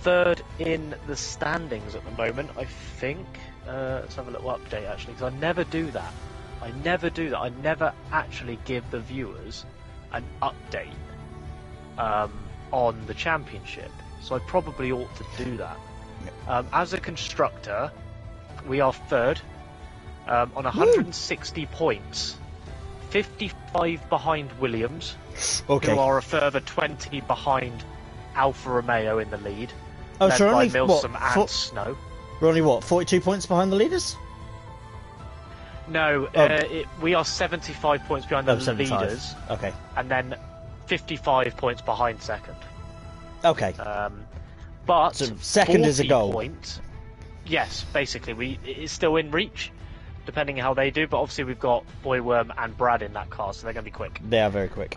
Third in the standings at the moment, I think. Let's have a little update actually, because I never do that. I never actually give the viewers an update on the championship. So I probably ought to do that. As a constructor, we are third on 160 points, 55 behind Williams, who are a further 20 behind Alfa Romeo in the lead, led by Milsom and Snow. We're only, 42 points behind the leaders? No, we are 75 points behind the leaders. Okay. And then 55 points behind second. Okay. But so second is a goal. Points, yes, basically, it's still in reach, depending on how they do. But obviously, we've got Boyworm and Brad in that car, so they're going to be quick. They are very quick.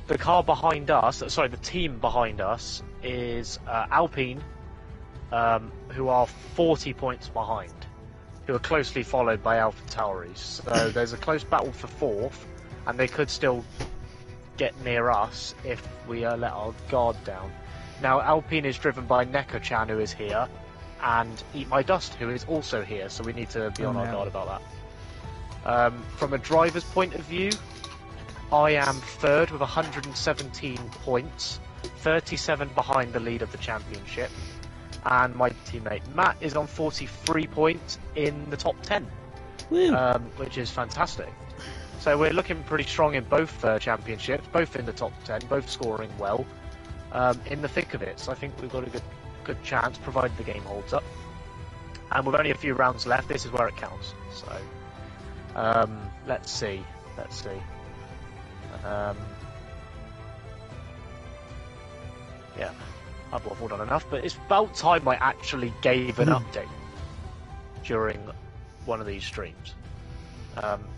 The car behind us, sorry, the team behind us is Alpine, who are 40 points behind, who are closely followed by AlphaTauri. So there's a close battle for fourth, and they could still get near us if we let our guard down. Now, Alpine is driven by Neko-chan, who is here, and Eat My Dust, who is also here, so we need to be on our guard about that. From a driver's point of view, I am third with 117 points, 37 behind the lead of the championship, and my teammate Matt is on 43 points in the top 10, which is fantastic. So we're looking pretty strong in both championships, both in the top 10, both scoring well, in the thick of it. So I think we've got a good chance, provided the game holds up. And with only a few rounds left, this is where it counts. So let's see. Yeah, I've waffled on enough, but it's about time I actually gave an update during one of these streams.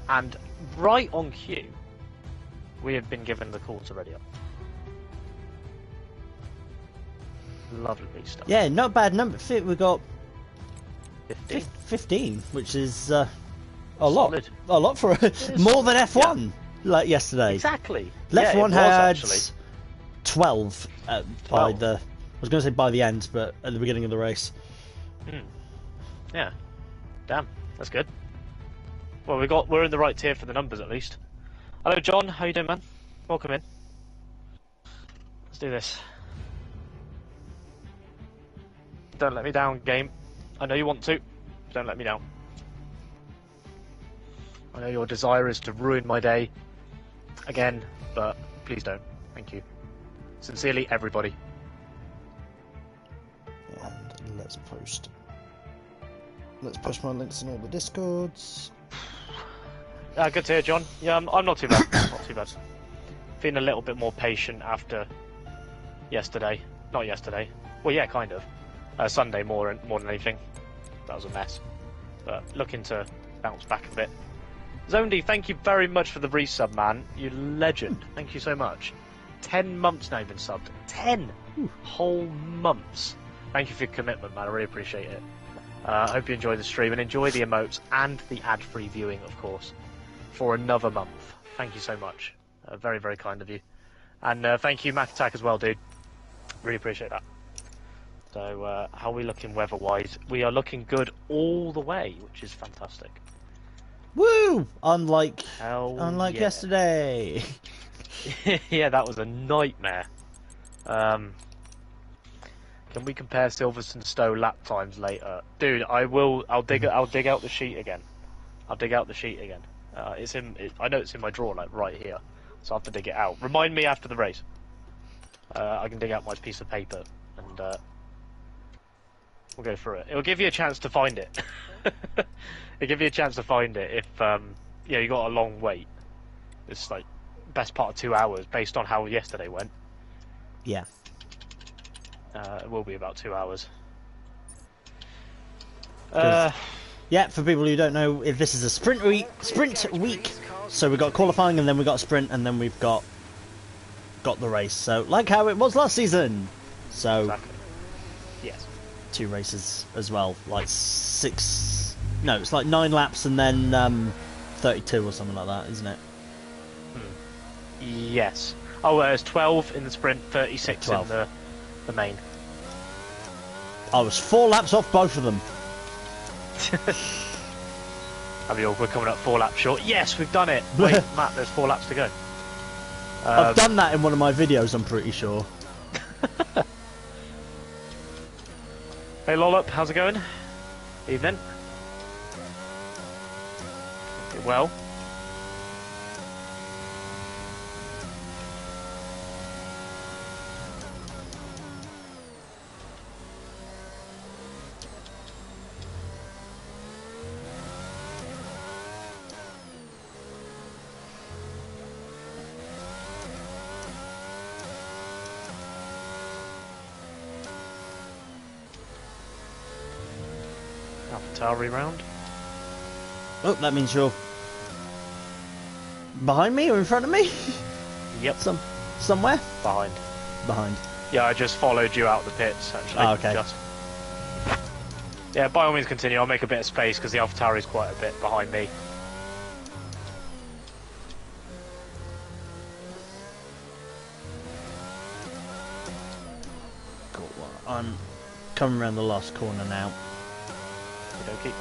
And right on cue, we have been given the call to ready up. Lovely stuff. Yeah, not bad number. We got 15, which is a lot. Solid. A lot for more than F1 like yesterday. Exactly. F1 had actually 12 by the. I was going to say by the end, but at the beginning of the race. Yeah. Damn, that's good. Well, we're in the right tier for the numbers at least. Hello, John. How you doing, man? Welcome in. Let's do this. Don't let me down, game. I know you want to. Don't let me down. I know your desire is to ruin my day again, but please don't. Thank you. Sincerely, everybody. And let's post my links in all the Discords. Good to hear, John. Yeah, I'm not too bad. Not too bad. Feeling a little bit more patient after yesterday. Not yesterday. Well, yeah, kind of. Sunday more than anything. That was a mess. But looking to bounce back a bit. Zondy, thank you very much for the resub, man. You legend. Thank you so much. 10 months now you've been subbed. 10 whole months. Thank you for your commitment, man. I really appreciate it. I hope you enjoy the stream and enjoy the emotes and the ad-free viewing, of course, for another month. Thank you so much. Very, very kind of you. And thank you, Mac Attack, as well, dude. Really appreciate that. So, how are we looking weather-wise? We are looking good all the way, which is fantastic. Woo! Unlike yesterday. Yeah, that was a nightmare. Can we compare Silverstone Stowe lap times later, dude? I'll dig out the sheet again. I know it's in my drawer, like right here. So I have to dig it out. Remind me after the race. I can dig out my piece of paper and we'll go through it. It'll give you a chance to find it. It'll give you a chance to find it if you got a long wait. It's like best part of 2 hours based on how yesterday went. Yeah. It will be about 2 hours. Yeah, for people who don't know, if this is a sprint week, so we've got qualifying and then we've got sprint and then we've got the race. So like how it was last season. So exactly. Yes. 2 races as well, like 6. No, it's like 9 laps and then 32 or something like that, isn't it? Yes. Oh, there's 12 in the sprint, 36 in the main. I was 4 laps off both of them. We're coming up 4 laps short. Yes, we've done it. Wait, Matt, there's 4 laps to go. I've done that in one of my videos, I'm pretty sure. Hey Lollop, how's it going? Evening. Well. AlphaTauri round. Oh, that means you're behind me or in front of me? Yep. Somewhere? Behind. Behind. Yeah, I just followed you out the pits, actually. Oh, okay. Yeah, by all means continue. I'll make a bit of space because the AlphaTauri is quite a bit behind me. Cool. Well, I'm coming around the last corner now. Okay.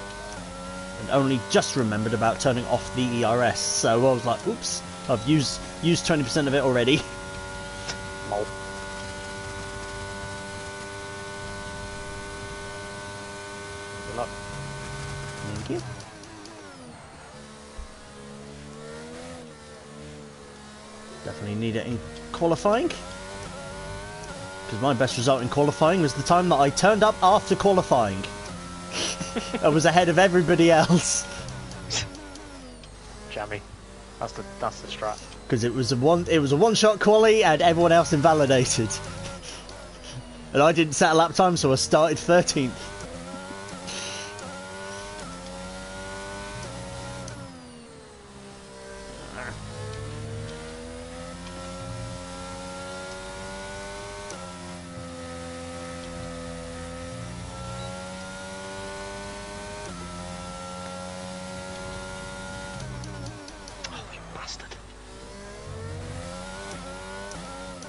And only just remembered about turning off the ERS, so I was like, oops, I've used 20% of it already. Lol. Good luck. Thank you. Definitely need it in qualifying. Because my best result in qualifying was the time that I turned up after qualifying. I was ahead of everybody else. Jammy. That's the strat. Because it was a one-shot quali and everyone else invalidated. And I didn't set a lap time, so I started 13th.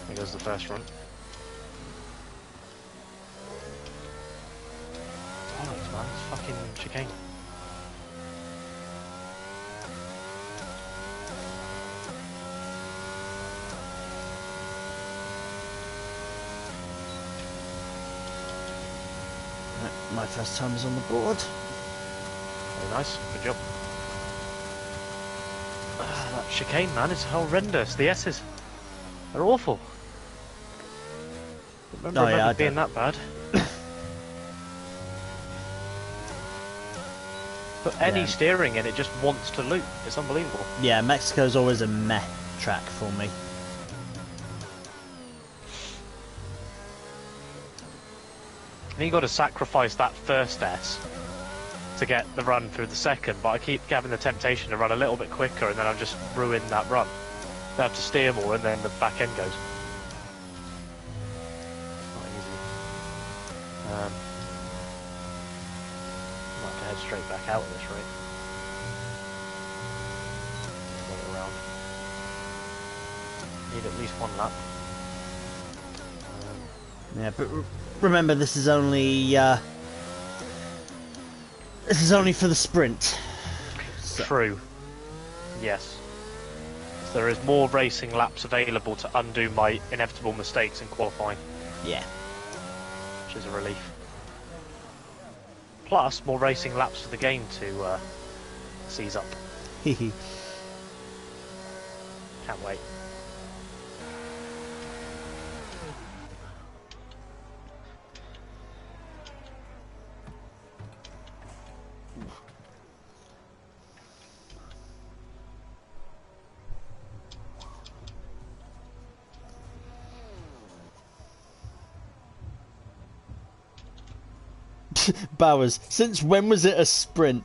There goes the first run. Bollocks, man, it's fucking chicane. My first time is on the board. Very nice, good job. That chicane, man, is horrendous. The S's, they're awful. I don't remember it being that bad. Put any steering in, it just wants to loop. It's unbelievable. Yeah, Mexico's always a meh track for me. And you got to sacrifice that first S to get the run through the second, but I keep having the temptation to run a little bit quicker, and then I've just ruined that run. I have to steer more, and then the back end goes. Not easy. Might have to head straight back out at this rate. Get it around. Need at least one lap. Yeah, but remember, this is only for the sprint. So. True. Yes. There is more racing laps available to undo my inevitable mistakes in qualifying. Yeah. Which is a relief. Plus, more racing laps for the game to seize up. Hehe. Can't wait. Bowers, since when was it a sprint?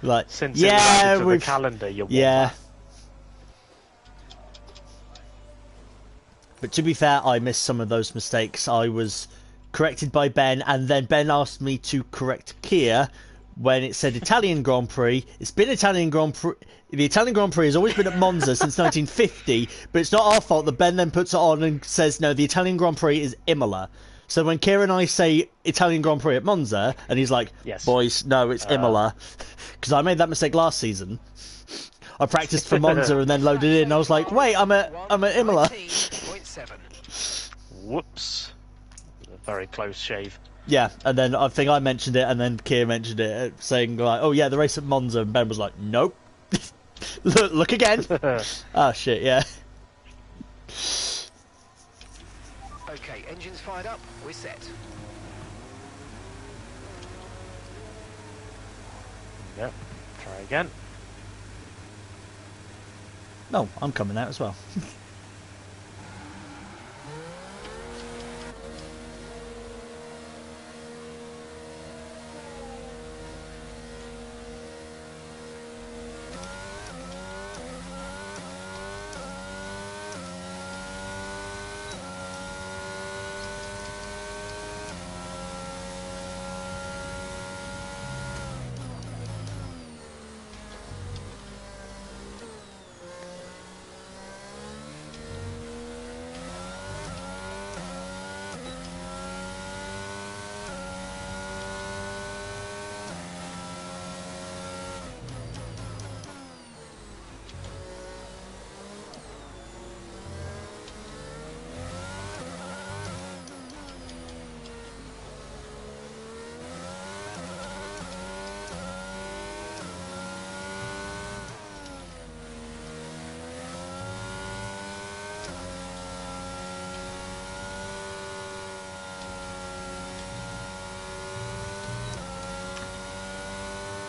Like, since it was added to the calendar, you're yeah. But to be fair, I missed some of those mistakes. I was corrected by Ben, and then Ben asked me to correct Kia when it said Italian Grand Prix. It's been Italian Grand Prix. The Italian Grand Prix has always been at Monza since 1950, but it's not our fault that Ben then puts it on and says, no, the Italian Grand Prix is Imola. So when Kieran and I say Italian Grand Prix at Monza, and he's like, Yes. boys, no, it's Imola. Because I made that mistake last season. I practiced for Monza and then loaded in, and I was like, wait, I'm at Imola. Whoops. A very close shave. Yeah, and then I think I mentioned it, and then Kieran mentioned it, saying like, oh yeah, the race at Monza, and Ben was like, nope. look again. Oh shit, yeah. Okay, engines fired up, we're set. Yep. Try again. No, I'm coming out as well.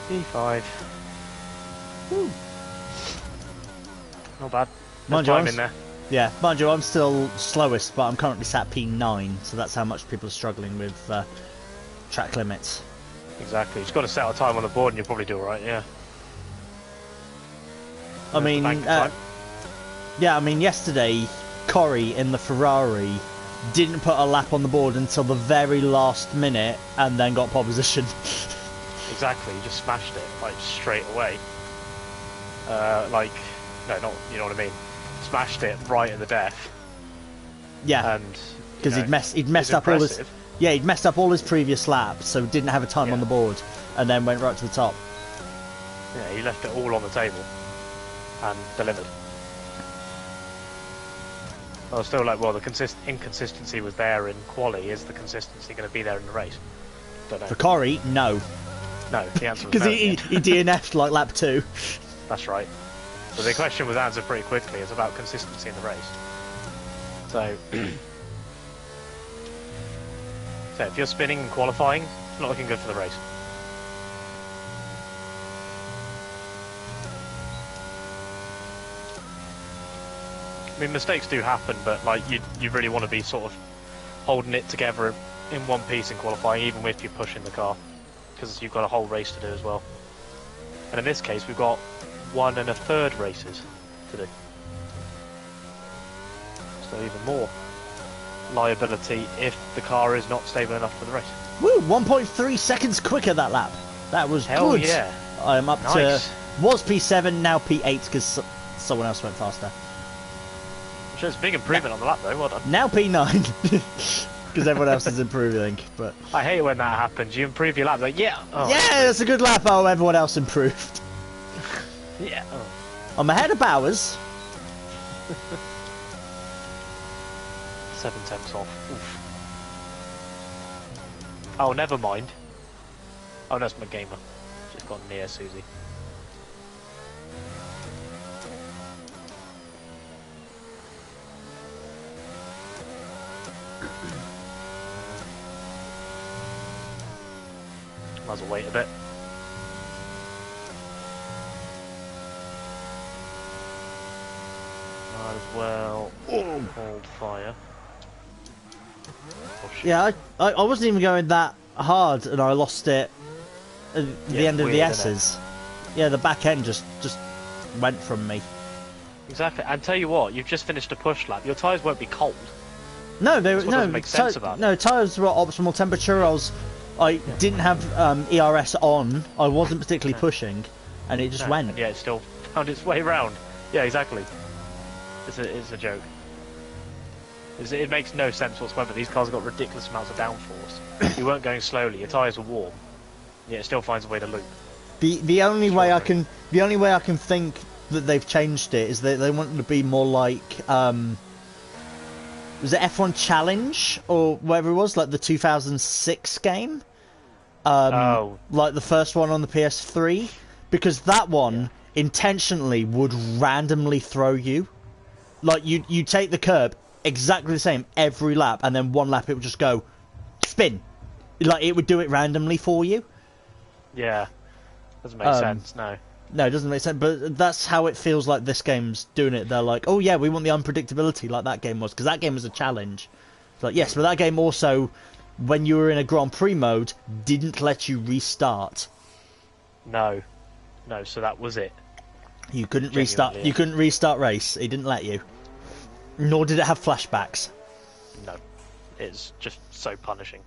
P5. Woo. Not bad. Mind There's you, time in there. Yeah, mind you, I'm still slowest, but I'm currently sat P9, so that's how much people are struggling with track limits. Exactly. You've got to set a time on the board and you'll probably do alright, yeah. I mean, yeah, I mean, yesterday, Corey in the Ferrari didn't put a lap on the board until the very last minute, and then got pole position. Exactly, you just smashed it, like, straight away. Like, no, not, you know what I mean. Smashed it right at the death. Yeah, and because he'd messed up all his, yeah, he'd messed up all his previous laps, so didn't have a time on the board, and then went right to the top. Yeah, he left it all on the table and delivered. I was still like, well, the inconsistency was there in quali. Is the consistency going to be there in the race? Don't know. For Corey, no. No, the answer was Because no. he DNF'd like lap 2. That's right. So the question was answered pretty quickly. It's about consistency in the race. So, so if you're spinning and qualifying, it's not looking good for the race. I mean, mistakes do happen, but like you really want to be sort of holding it together in one piece in qualifying, even if you're pushing the car, because you've got a whole race to do as well. And in this case, we've got 1 1/3 races to do, so even more liability if the car is not stable enough for the race. Woo! 1.3 seconds quicker that lap. That was Hell good. yeah! I'm up Nice. to was P7, now P8 because someone else went faster. Shows big improvement on the lap though. Well done. Now P9 because everyone else is improving. But I hate it when that happens. You improve your lap, like yeah, oh, yeah, that's a good lap. Oh, everyone else improved. yeah. Oh. I'm ahead of Bowers. 7/10 off. Oof. Oh, never mind. Oh, that's my gamer. Just gone near Susie. Might as well wait a bit. Might as well hold fire. Oh, shit. Yeah, I wasn't even going that hard, and I lost it at the end of the weird, isn't it? S's. Yeah, the back end just went from me. Exactly. And tell you what, you've just finished a push lap. Your tyres won't be cold. No, they That's what doesn't make sense about it. no tyres were at optimal temperature. I didn't have ERS on. I wasn't particularly pushing, and it just No, went. and yeah, it still found its way round. Yeah, exactly. It's a joke. It makes no sense whatsoever. These cars have got ridiculous amounts of downforce. You weren't going slowly. Your tyres were warm. Yeah, it still finds a way to loop. The only way I can think that they've changed it is that they want it to be more like was it F1 Challenge or whatever it was, like the 2006 game, like the first one on the PS3, because that one intentionally would randomly throw you, like you take the curb exactly the same every lap, and then one lap it would just go spin, like it would do it randomly for you. Yeah, doesn't make sense. No, it doesn't make sense, but that's how it feels like this game's doing it. They're like, oh yeah, we want the unpredictability like that game was, because that game was a challenge. It's like, yes, but that game also, when you were in a Grand Prix mode, didn't let you restart. No, so that was it. You couldn't restart. You couldn't restart race. It didn't let you. Nor did it have flashbacks. No, it's just so punishing.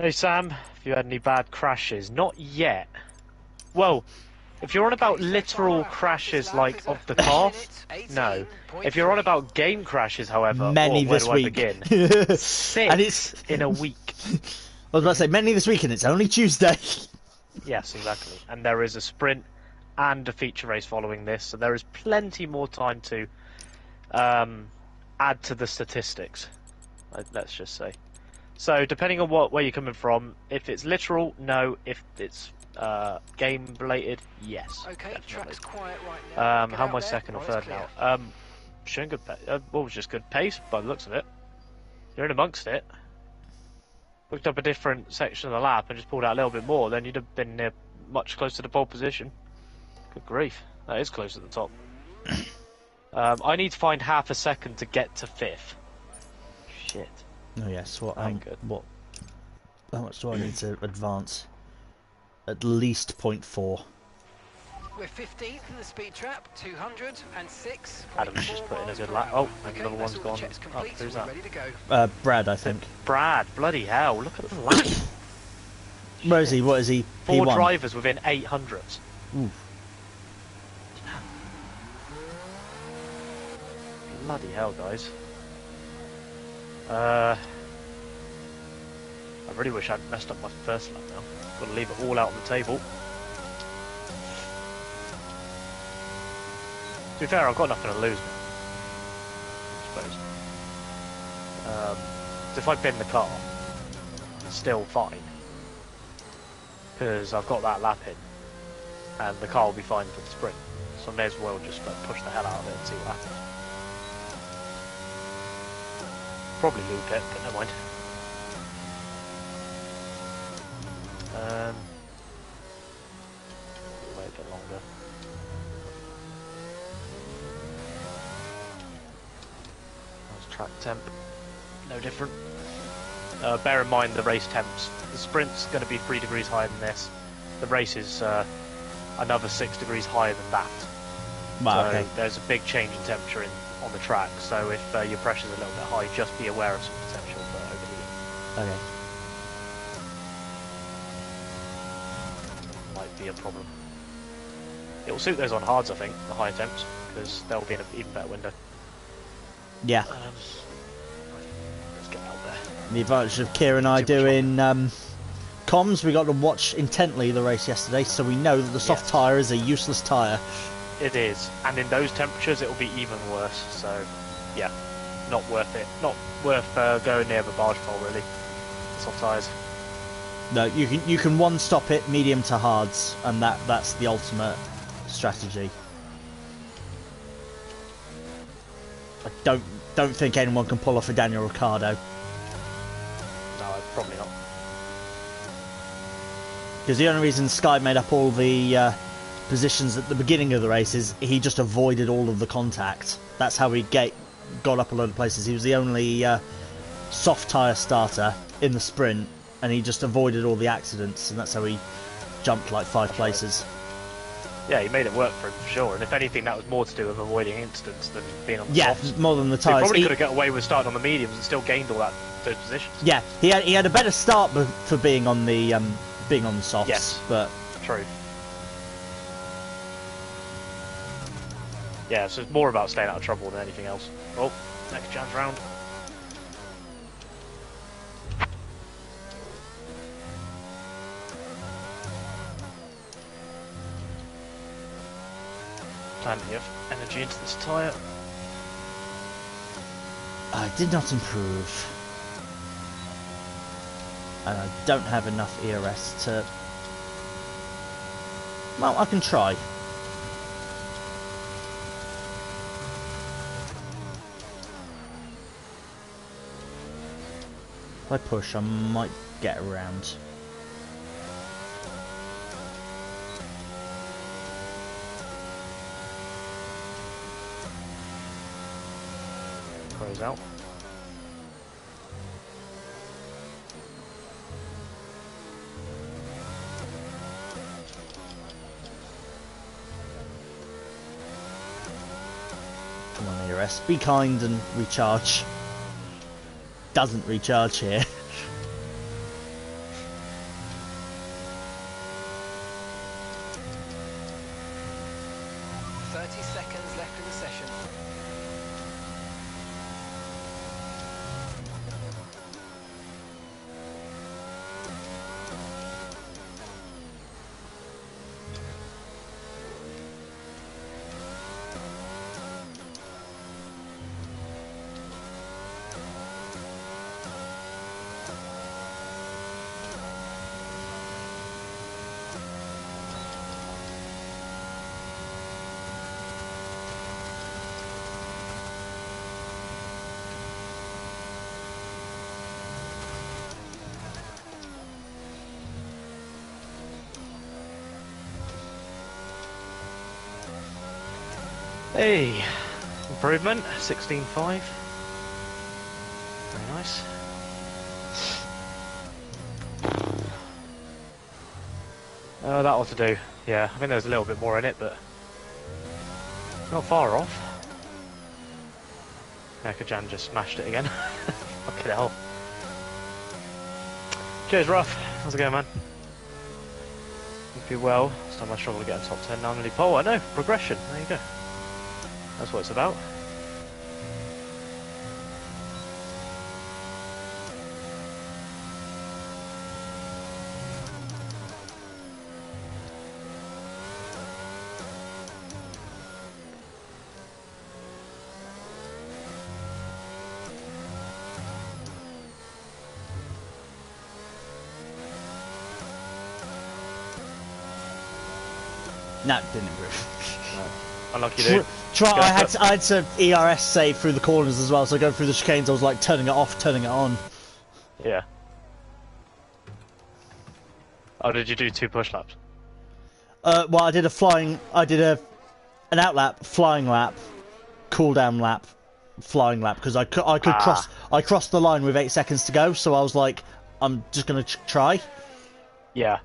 Hey Sam, have you had any bad crashes? Not yet. Well, if you're on about literal crashes like of the car, no. If you're on about game crashes, however, many where this do week. I begin? Six And it's in a week. I was about to say many this week, and it's only Tuesday. Yes, exactly. And there is a sprint and a feature race following this, so there is plenty more time to add to the statistics. Let's just say. So depending on where you're coming from, if it's literal, no. If it's game related, yes. Okay, definitely. track's quiet right now. How am I second or third now? Showing good pace. What was just good pace by the looks of it. You're in amongst it. Looked up a different section of the lap and just pulled out a little bit more, then you'd have been much closer to pole position. Good grief, that is close to the top. I need to find half a second to get to fifth. Shit. Oh yes, what? What? How much do I need to advance? At least 0.4. We're 15th in the speed trap, 206. Adam's just put in a good lap. Oh, and another one's gone. Oh, who's that? Ready to go. Brad, I think. Brad, bloody hell! Look at the lap. Where is he? What is he? Four P1? drivers within 800s. Ooh. Bloody hell, guys. I really wish I'd messed up my first lap now. Got to leave it all out on the table. To be fair, I've got nothing to lose now, I suppose. So if I bin the car, it's still fine. Because I've got that lap in, and the car will be fine for the sprint. So I may as well just push the hell out of it and see what happens. Probably loop it, but never mind. Wait a bit longer. That's track temp. No different. Bear in mind the race temps. The sprint's going to be 3 degrees higher than this. The race is another 6 degrees higher than that. Wow, so okay. there's a big change in temperature on the track. So if your pressure's a little bit high, just be aware of some potential for overheating. Okay. Might be a problem. It will suit those on hards, I think, the higher temps, because they'll be in an even better window. Yeah. Let's get out there. The advantage of Kira and I doing comms, we got to watch intently the race yesterday, so we know that the soft tyre is a useless tyre. It is, and in those temperatures it will be even worse, so yeah, not worth it. Not worth going near the barge pole, really. Soft tyres. No, you can one stop it medium to hards, and that's the ultimate strategy. I don't think anyone can pull off a Daniel Ricciardo. No, probably not. Because the only reason Sky made up all the positions at the beginning of the race is he just avoided all of the contact. That's how he got up a load of places. He was the only soft tyre starter in the sprint, and he just avoided all the accidents, and that's how he jumped like 5 places. Yeah, he made it work for him, for sure. And if anything, that was more to do with avoiding incidents than being on the Yeah, softs. more than the So he tyres. probably could have got away with starting on the mediums and still gained all those positions. Yeah, he had a better start for being on the softs. Yes. But True. Yeah, so it's more about staying out of trouble than anything else. Oh, next Jan's round. Plenty of energy into this tyre. I did not improve. And I don't have enough ERS to... Well, I can try. If I push, I might get around. Close out. Come on, ERS. Be kind and recharge. Doesn't recharge here. 30 seconds left in the session. Hey, improvement, 16.5. Very nice. Oh, that ought to do. Yeah, I think there's a little bit more in it, but not far off. Jan just smashed it again. Fucking hell. Cheers, Ruff. How's it going, man? Hope you're well. Last time I struggled to get a top 10, now I'm nearly pole. I know, progression. There you go. That's what it's about. No, didn't improve. No. Unlucky dude. I had to ERS save through the corners as well, so going through the chicanes I was like turning it off, turning it on. Yeah. Oh, did you do 2 push laps? Well, I did an out lap, flying lap, cool down lap, flying lap, because I crossed the line with 8 seconds to go, so I was like, I'm just gonna try. Yeah.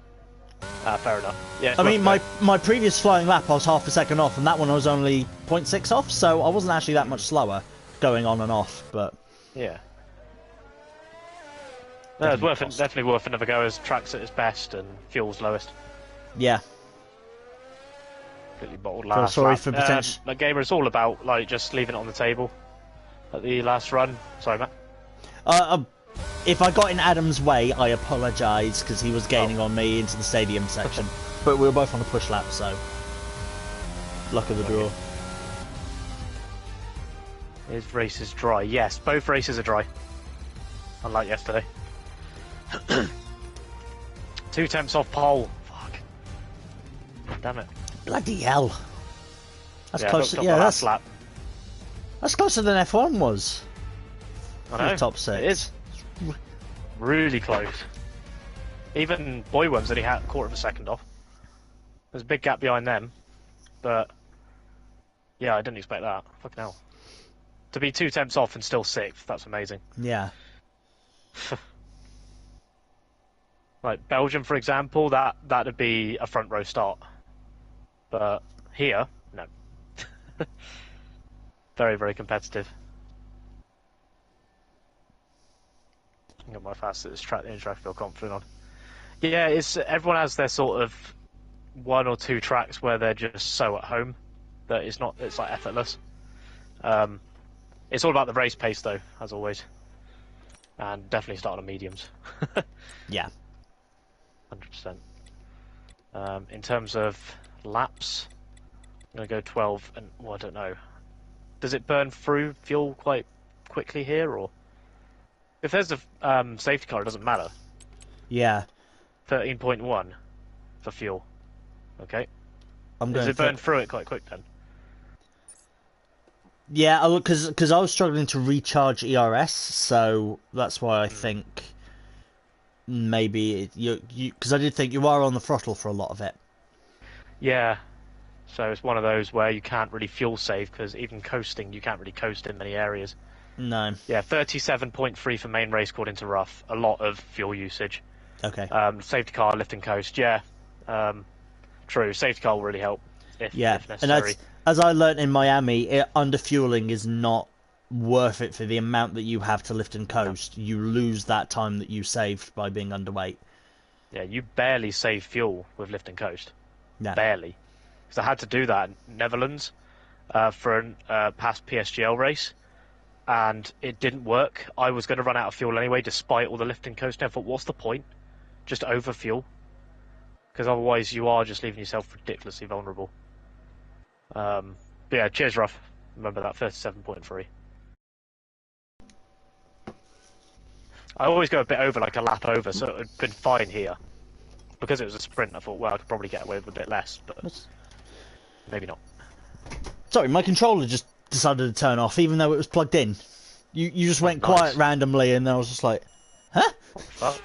Fair enough. Yeah. I mean, my previous flying lap I was half a second off, and that one I was only 0.6 off, so I wasn't actually that much slower going on and off. But yeah, no, it's definitely worth another go as track's at its best and fuel's lowest. Yeah. Completely bottled last. Sorry lap. for potential. Like gamer, it's all about like just leaving it on the table at the last run. Sorry, Matt. If I got in Adam's way, I apologise, because he was gaining on me into the stadium section. But we were both on a push lap, so luck of the draw. His race is dry. Yes, both races are dry. Unlike yesterday. 2 temps off pole. Fuck. Damn it. Bloody hell. That's yeah, close. Yeah, that's closer than F1 was. I know. Top 6. It is. Really close. Even Boy Worms only had a quarter of a second off. There's a big gap behind them, but yeah, I didn't expect that. Fucking hell. To be 2 temps off and still 6th, that's amazing. Yeah. Like Belgium, for example, that'd be a front row start. But here, no. Very, very competitive. I got my fastest track I feel confident on. Yeah, everyone has their sort of 1 or 2 tracks where they're just so at home. that it's not. It's like effortless. It's all about the race pace, though, as always, and definitely start on mediums. Yeah. 100%. In terms of laps, I'm gonna go 12, and well, I don't know. Does it burn through fuel quite quickly here, or if there's a safety car, it doesn't matter. Yeah. 13.1 for fuel. Okay. I'm Does going it burn through it quite quick then? Yeah, because I was struggling to recharge ERS, so that's why I think maybe you because I did think you are on the throttle for a lot of it. Yeah. So it's one of those where you can't really fuel save because even coasting, you can't really coast in many areas. No. Yeah, 37.3 for main race according to Rough. A lot of fuel usage. Okay. Safety car, lift and coast. Yeah. True. Safety car will really help if necessary. And as I learnt in Miami, underfueling is not worth it for the amount that you have to lift and coast. No. You lose that time that you saved by being underweight. Yeah, you barely save fuel with lift and coast. No. Barely. Because I had to do that in Netherlands for a past PSGL race, and it didn't work. I was going to run out of fuel anyway, despite all the lift and coasting. I thought, what's the point? Just overfuel. Because otherwise you are just leaving yourself ridiculously vulnerable. But yeah, cheers, Ruff. Remember that, 37.3. I always go a bit over, like a lap over, so it had been fine here. Because it was a sprint, I thought, well, I could probably get away with a bit less, but maybe not. Sorry, my controller just decided to turn off, even though it was plugged in. You just went quiet randomly, and I was just like, huh? What?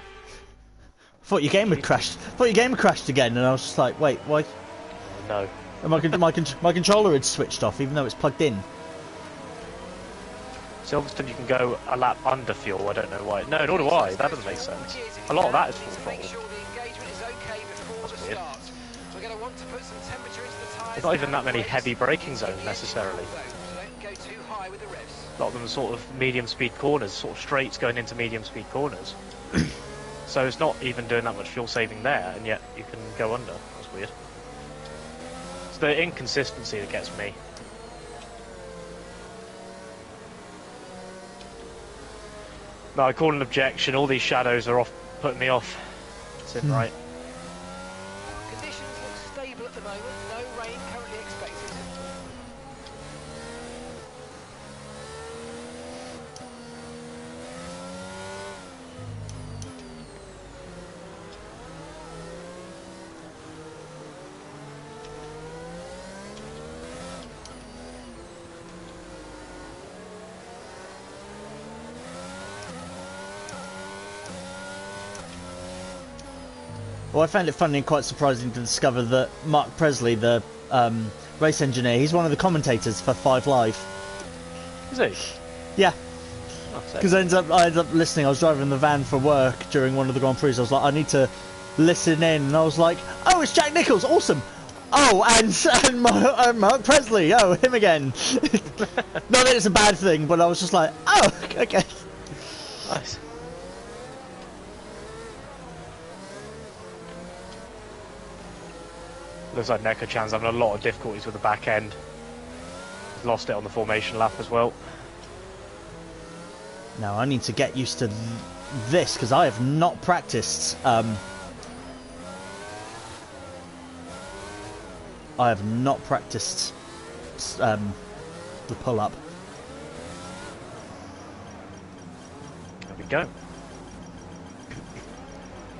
Thought your game had crashed. Thought your game had crashed again, and I was just like, wait, why? No. And my controller had switched off, even though it's plugged in. Silverstone, you can go a lap under fuel. I don't know why. No, nor do I. That doesn't make sense. A lot of that is full throttle. That's weird. There's not even that many heavy braking zones necessarily. A lot of them are sort of medium speed corners, sort of straights going into medium speed corners. So it's not even doing that much fuel saving there, and yet you can go under. That's weird. It's the inconsistency that gets me. No, I call an objection. All these shadows are off, putting me off. That's it, right. Conditions look stable at the moment. No rain currently expected. Well, I found it funny and quite surprising to discover that Mark Presley, the race engineer, he's one of the commentators for 5 Live. Is he? Yeah. Because Oh, I ended up listening. I was driving the van for work during one of the Grand Prix. I was like, I need to listen in, and I was like, oh, it's Jack Nicholls, awesome. Oh, and Mark Presley, oh, him again. Not that it's a bad thing, but I was just like, oh, okay. Nice. Looks like Neko-chan's having a lot of difficulties with the back end. He's lost it on the formation lap as well. Now I need to get used to this because I have not practiced. I have not practiced the pull-up. There we go.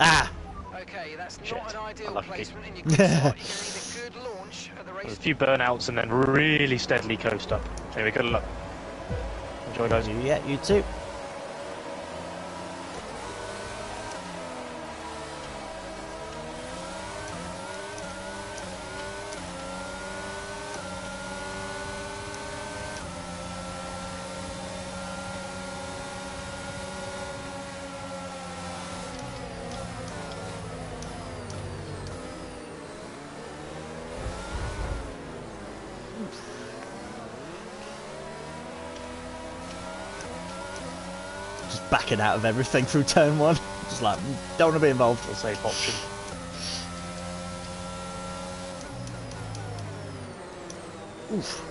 Ah! Okay, that's Shit. not an ideal Unlucky. placement in your good slot. You're going to need a good launch at the race. There's a few burnouts and then really steadily coast up. Anyway, good luck. Enjoy, guys. Yeah, you too. Backing out of everything through turn 1. Just like, don't want to be involved. We'll save option. Oof.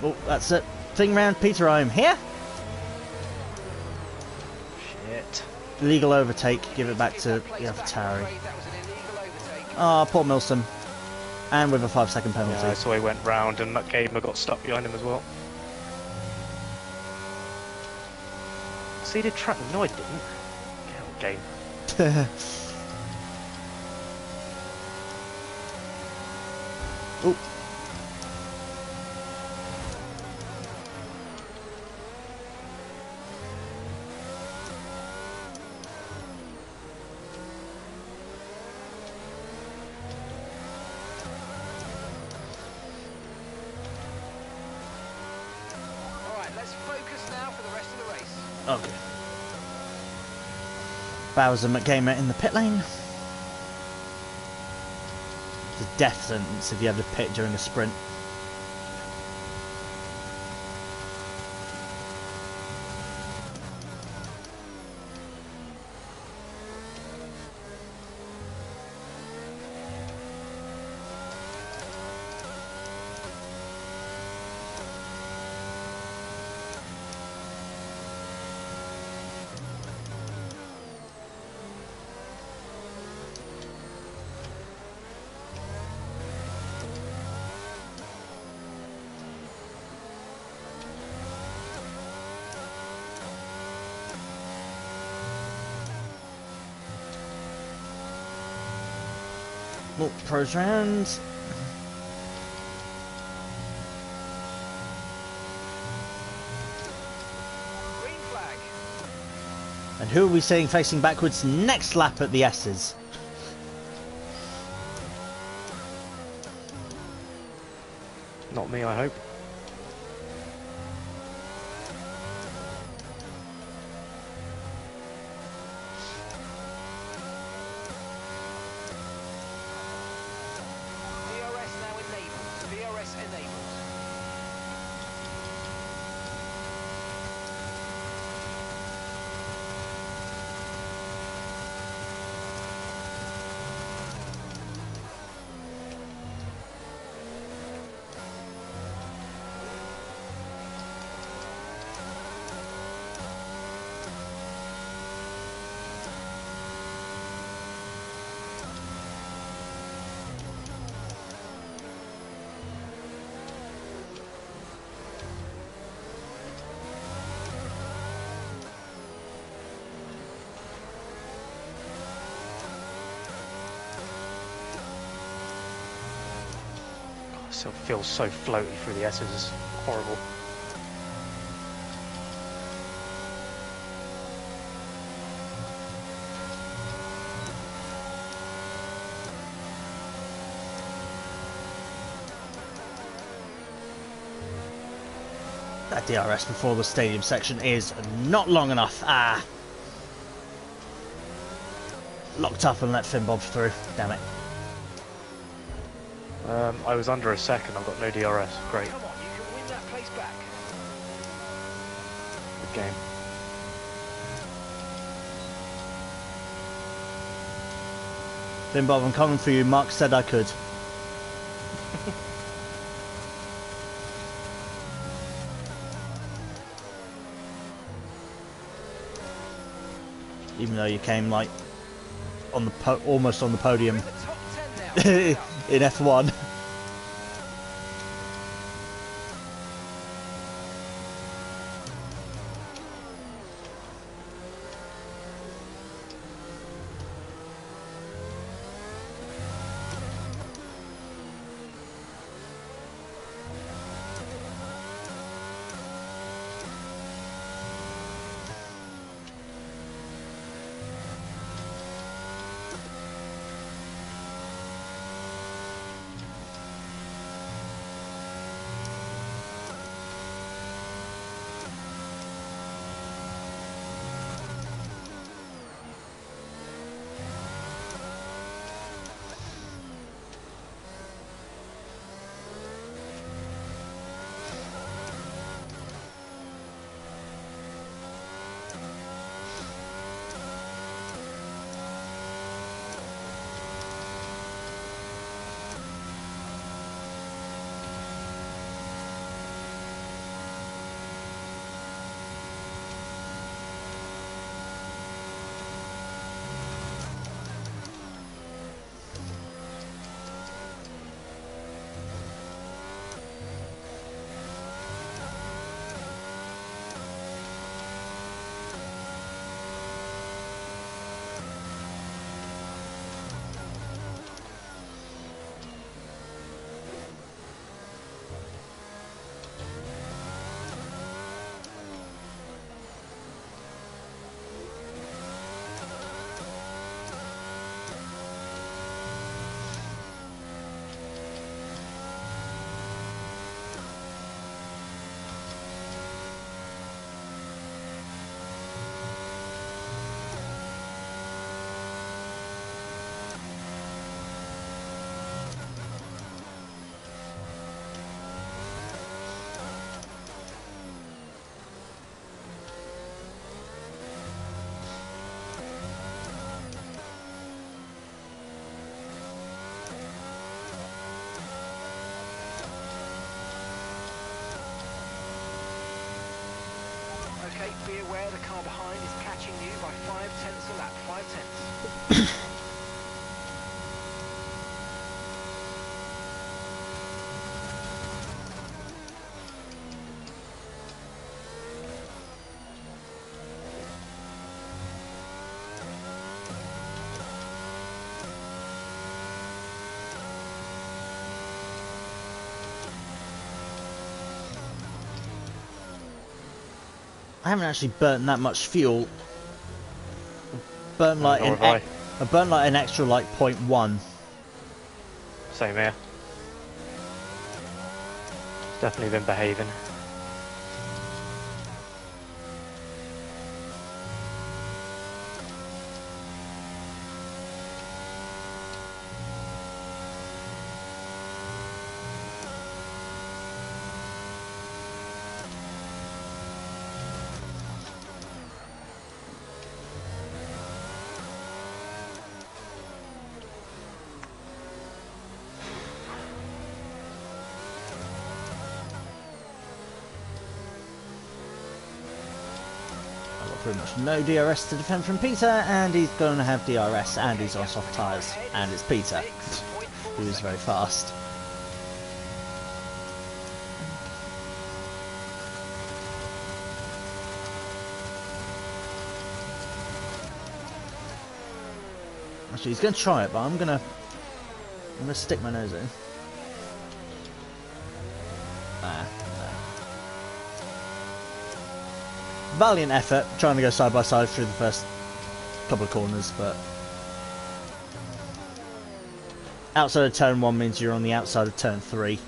Oh, that's it. Thing round Peter, I'm here. Shit. Illegal overtake. Give it back to the AlphaTauri. Ah, poor Milsom. And with a 5-second penalty. Yeah, so he went round and that gamer got stuck behind him as well. Seeded track? No, I didn't. Get out of the game. Oh. Let's focus now for the rest of the race. Okay. Bowser McGamer in the pit lane. It's a death sentence if you have to pit during a sprint. Oh, pros round. Green flag. And who are we seeing facing backwards next lap at the S's? Not me, I hope. DRS now enabled. DRS enabled. Still feels so floaty through the S's. It's horrible. That DRS before the stadium section is not long enough. Ah. Locked up and let Finn Bob through. Damn it. I was under a second. I've got no DRS. Great. Come on, you can win that place back. Good game. Finn Bob, I'm coming for you. Mark said I could. Even though you came like on the almost on the podium We're in the top 10 now. in F1. Okay, be aware the car behind is catching you by 5/10 a lap. 5/10. I haven't actually burnt that much fuel. Burnt like nor have I burnt like an extra like 0.1. Same here. Definitely been behaving. I've got pretty much no DRS to defend from Peter, and he's going to have DRS, and he's on soft tyres, and it's Peter, who is very fast. Actually, he's going to try it, but I'm going to stick my nose in. No. Valiant effort, trying to go side by side through the first couple of corners, but outside of turn 1 means you're on the outside of turn 3.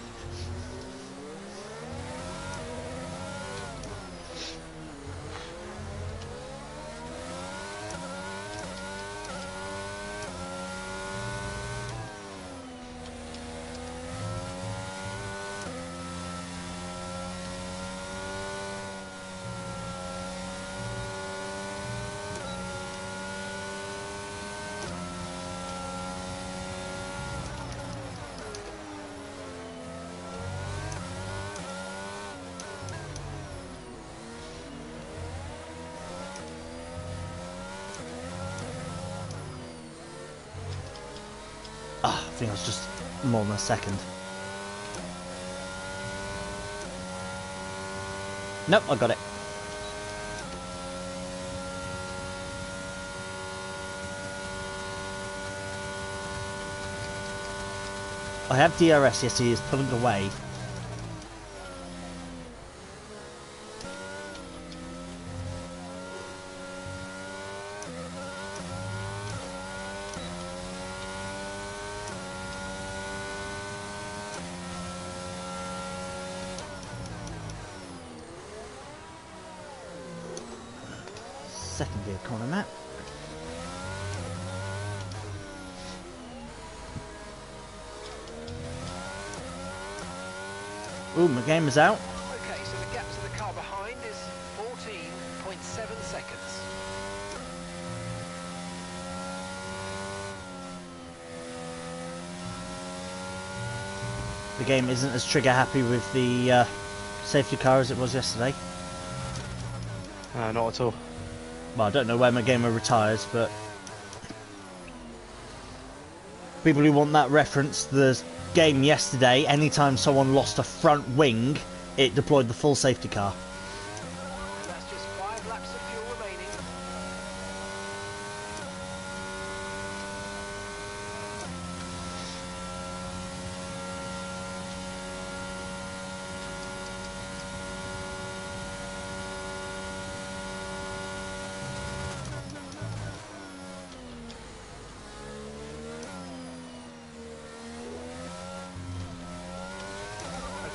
Ah, I think I was just more than a second. Nope, I got it. I have DRS, yes he is pulling away. Second gear corner map. Ooh, my game is out. Okay, so the gap to the car behind is 14.7 seconds. The game isn't as trigger happy with the safety car as it was yesterday. Not at all. Well, I don't know where my gamer retires, but people who want that reference, the game yesterday, anytime someone lost a front wing, it deployed the full safety car. And that's just 5 laps of fuel remaining.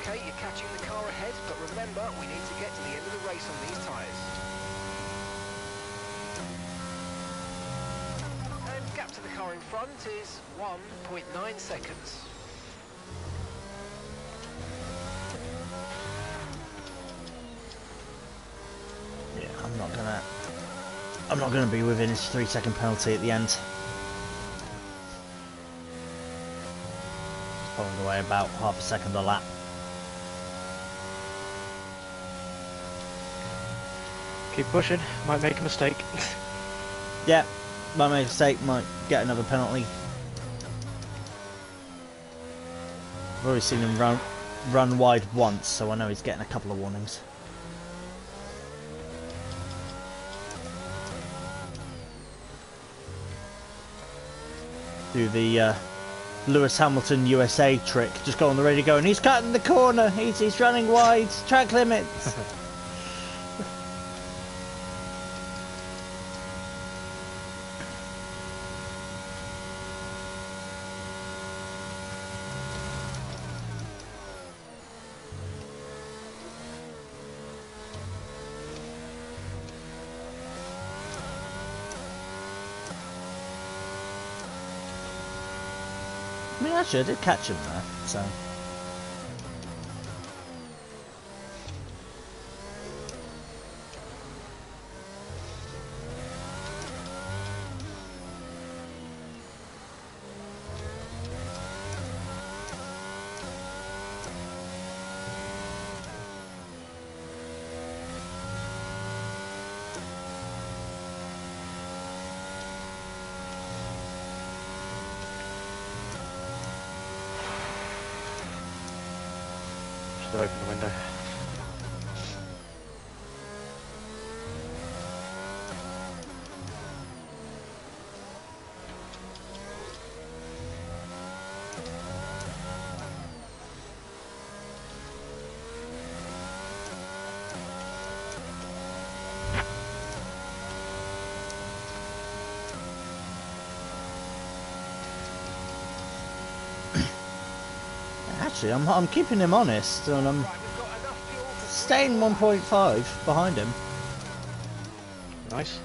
Okay, you're catching the car ahead, but remember, we need to get to the end of the race on these tyres. And gap to the car in front is 1.9 seconds. Yeah, I'm not gonna be within his 3-second penalty at the end. Pulling away about half a second a lap. Keep pushing. Might make a mistake. Yeah, my mistake might get another penalty. I've already seen him run wide once, so I know he's getting a couple of warnings. Do the Lewis Hamilton USA trick. Just go on the radio go, and he's cutting the corner. He's running wide. Track limits. I mean, actually, I did catch him there, so... Open the window. Actually, I'm keeping him honest, and I'm staying 1.5 behind him. Nice.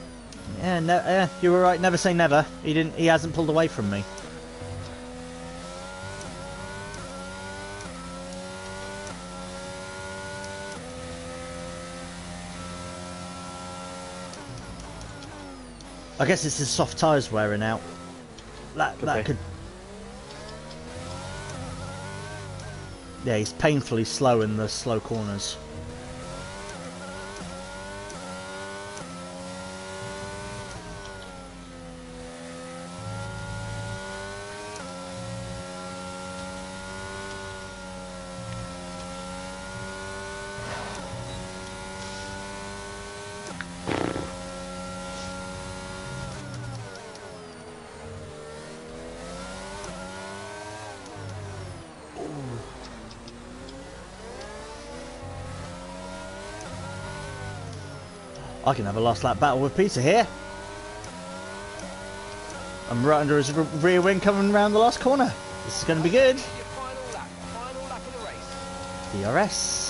Yeah, no, you were right. Never say never. He hasn't pulled away from me. I guess it's his soft tyres wearing out. That could. Yeah, he's painfully slow in the slow corners. I can have a last lap battle with Peter here. I'm right under his rear wing coming around the last corner. This is going to be good. Final lap of the race. DRS.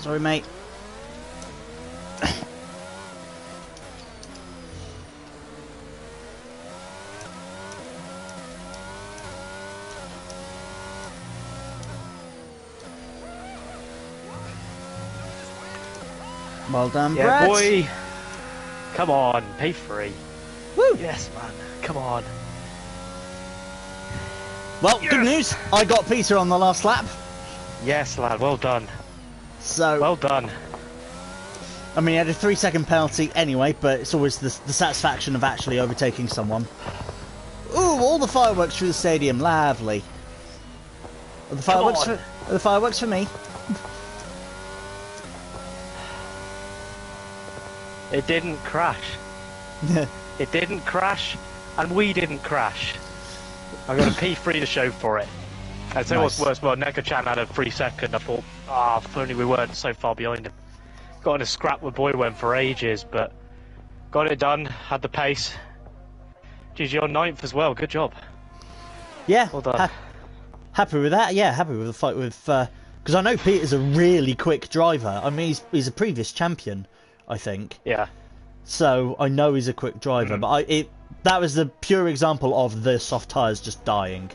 Sorry, mate. Well done, Yeah, Brad. boy. Come on, P3. Woo! Yes, man. Come on. Well, Yes! good news. I got Peter on the last lap. Yes, lad. Well done. So, Well done. I mean, he had a 3-second penalty anyway, but it's always the satisfaction of actually overtaking someone. Ooh, all the fireworks through the stadium. Lovely. Are the fireworks for me? It didn't crash. It didn't crash, and we didn't crash. I got a P3 to show for it. I'd say what's worse, well, Neko-chan had a 3-second. I thought, if only we weren't so far behind him. Got in a scrap with Boywem for ages, but got it done, had the pace. GG on 9th as well, good job. Yeah, Well done. Happy with that. Yeah, happy with the fight with... Because I know Peter's a really quick driver. I mean, he's a previous champion. I think. Yeah. So I know he's a quick driver, but that was the pure example of the soft tyres just dying.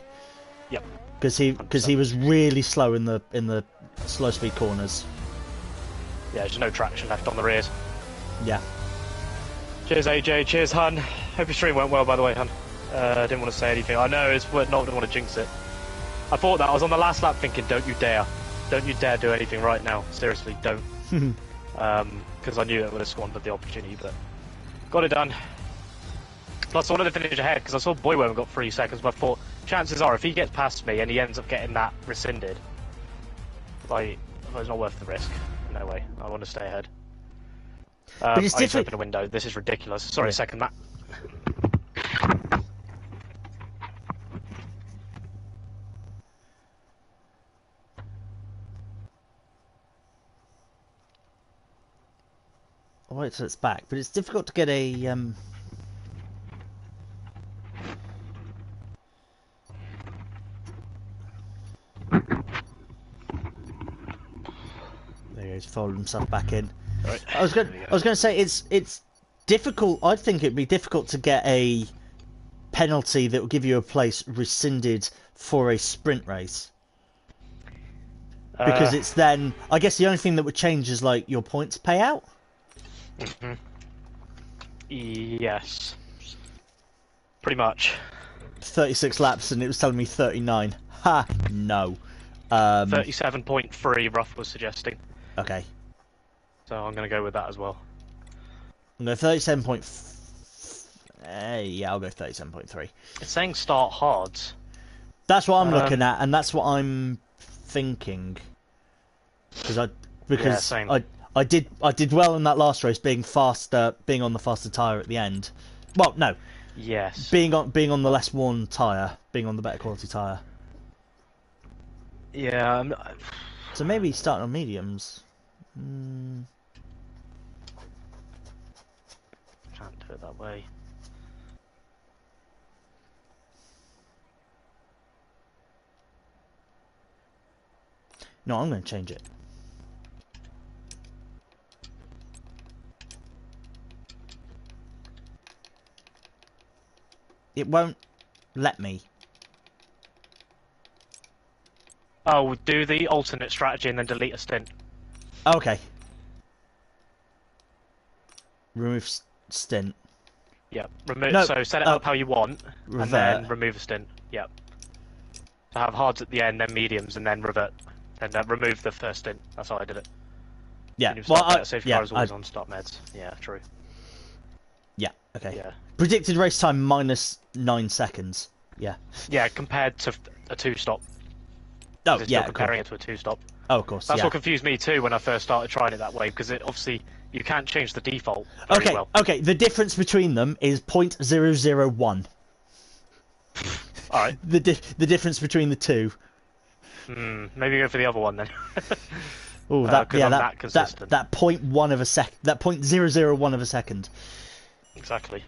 Yep. Because he was really slow in the slow speed corners. Yeah, there's no traction left on the rears. Yeah. Cheers, AJ. Cheers, Hun. Hope your stream went well, by the way, Hun. Didn't want to say anything. I know it's not want to jinx it. I thought that. I was on the last lap thinking, don't you dare. Don't you dare do anything right now. Seriously, don't. Because I knew it would have squandered the opportunity, but got it done. Plus, I wanted to finish ahead because I saw Boyworm got 3 seconds, but I thought chances are if he gets past me and he ends up getting that rescinded, like, it's not worth the risk. No way. I want to stay ahead. But it's I just different. opened a window. This is ridiculous. Sorry, second map. I'll wait till it's back, but it's difficult to get a There he is, folded himself back in. Right. I was going to say it's difficult. I think it'd be difficult to get a penalty that will give you a place rescinded for a sprint race. Because it's then, I guess the only thing that would change is like your points payout. Yes. Pretty much. 36 laps and it was telling me 39. Ha, no. 37.3 Ruff was suggesting. Okay. So I'm going to go with that as well. I'm going 37. Yeah, I'll go 37.3. It's saying start hard. That's what I'm looking at, and that's what I'm thinking. Because I did well in that last race, being faster, being on the faster tyre at the end. Well, no. Yes. Being on the less worn tyre, being on the better quality tyre. Yeah. So maybe starting on mediums. Can't do it that way. No, I'm going to change it. It won't let me. Oh, do the alternate strategy and then delete a stint. Okay. Remove stint. Yep. Remove. No, So set it up how you want, revert. and then remove a stint. Yep. So have hards at the end, then mediums, and then revert. Then remove the first stint. That's how I did it. Yeah. Safety car is always on stop meds. Yeah, true. Yeah. Okay. Yeah. Predicted race time minus 9 seconds. Yeah. Yeah, compared to a 2-stop. Oh, It's yeah. still comparing it to a 2-stop. Oh, of course. That's yeah. what confused me too when I first started trying it that way, because it obviously you can't change the default very Okay. well. Okay. The difference between them is 0.001. All right. The difference between the two. Maybe go for the other one then. Oh, that consistent. that 0.1 of a sec. That 0.001 of a second. Exactly.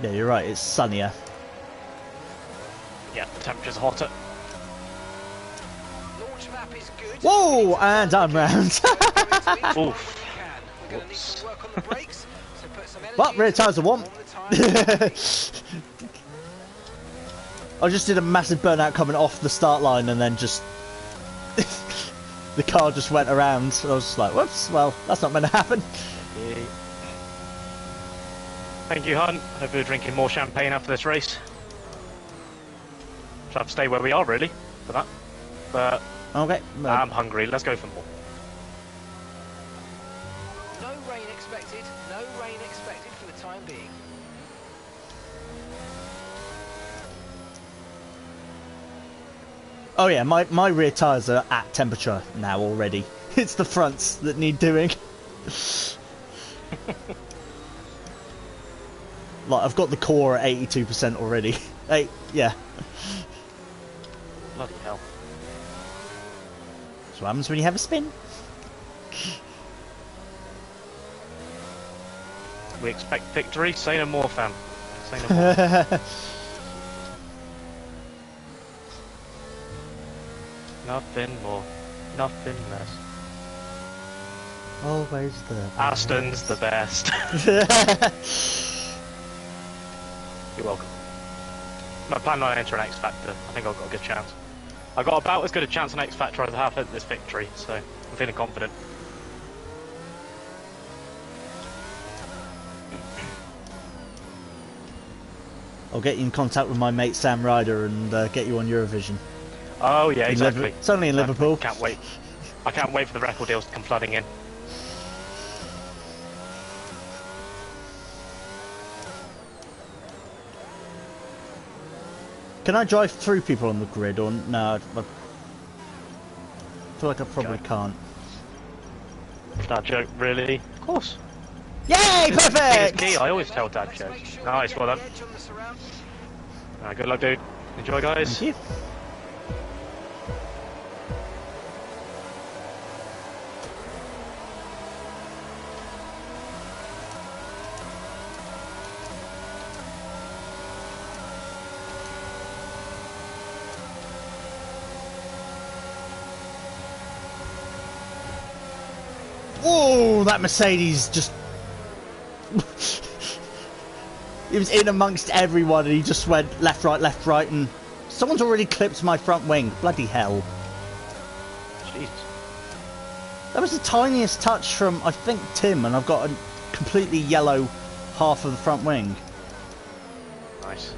Yeah, you're right. It's sunnier. Yeah, the temperature's hotter. Launch map is good. Whoa! And I'm round. Oof. We're going to need some work on the brakes, so put some energy Well, rear tyres are one. on the tyres. I just did a massive burnout coming off the start line, and then just the car just went around. I was just like, "Whoops! Well, that's not meant to happen." Thank you, Hunt. Hope you're drinking more champagne after this race. Should have to stay where we are, really, for that. But Okay. I'm hungry. Let's go for more. No rain expected. No rain expected for the time being. Oh yeah, my rear tyres are at temperature now already. It's the fronts that need doing. Like, I've got the core at 82% already. Yeah. Bloody hell. That's what happens when you have a spin. We expect victory. Say no more, fam. Say no more. Nothing more, nothing less. Always the best. Aston's the best. You're welcome. I'm planning on entering X Factor. I think I've got a good chance. I've got about as good a chance on X Factor as I have at this victory, so I'm feeling confident. I'll get you in contact with my mate Sam Ryder and get you on Eurovision. Oh yeah, exactly. It's only in Liverpool. Can't wait. I can't wait for the record deals to come flooding in. Can I drive through people on the grid or no? I feel like I probably can't. Dad joke, really? Of course. Yay! Perfect! Key. I always tell dad jokes. Nice, well done. Alright, good luck, dude. Enjoy, guys. Thank you. Whoa, that Mercedes just... He was in amongst everyone and he just went left, right, and... Someone's already clipped my front wing. Bloody hell. Jeez. That was the tiniest touch from, I think, Tim, and I've got a completely yellow half of the front wing. Nice.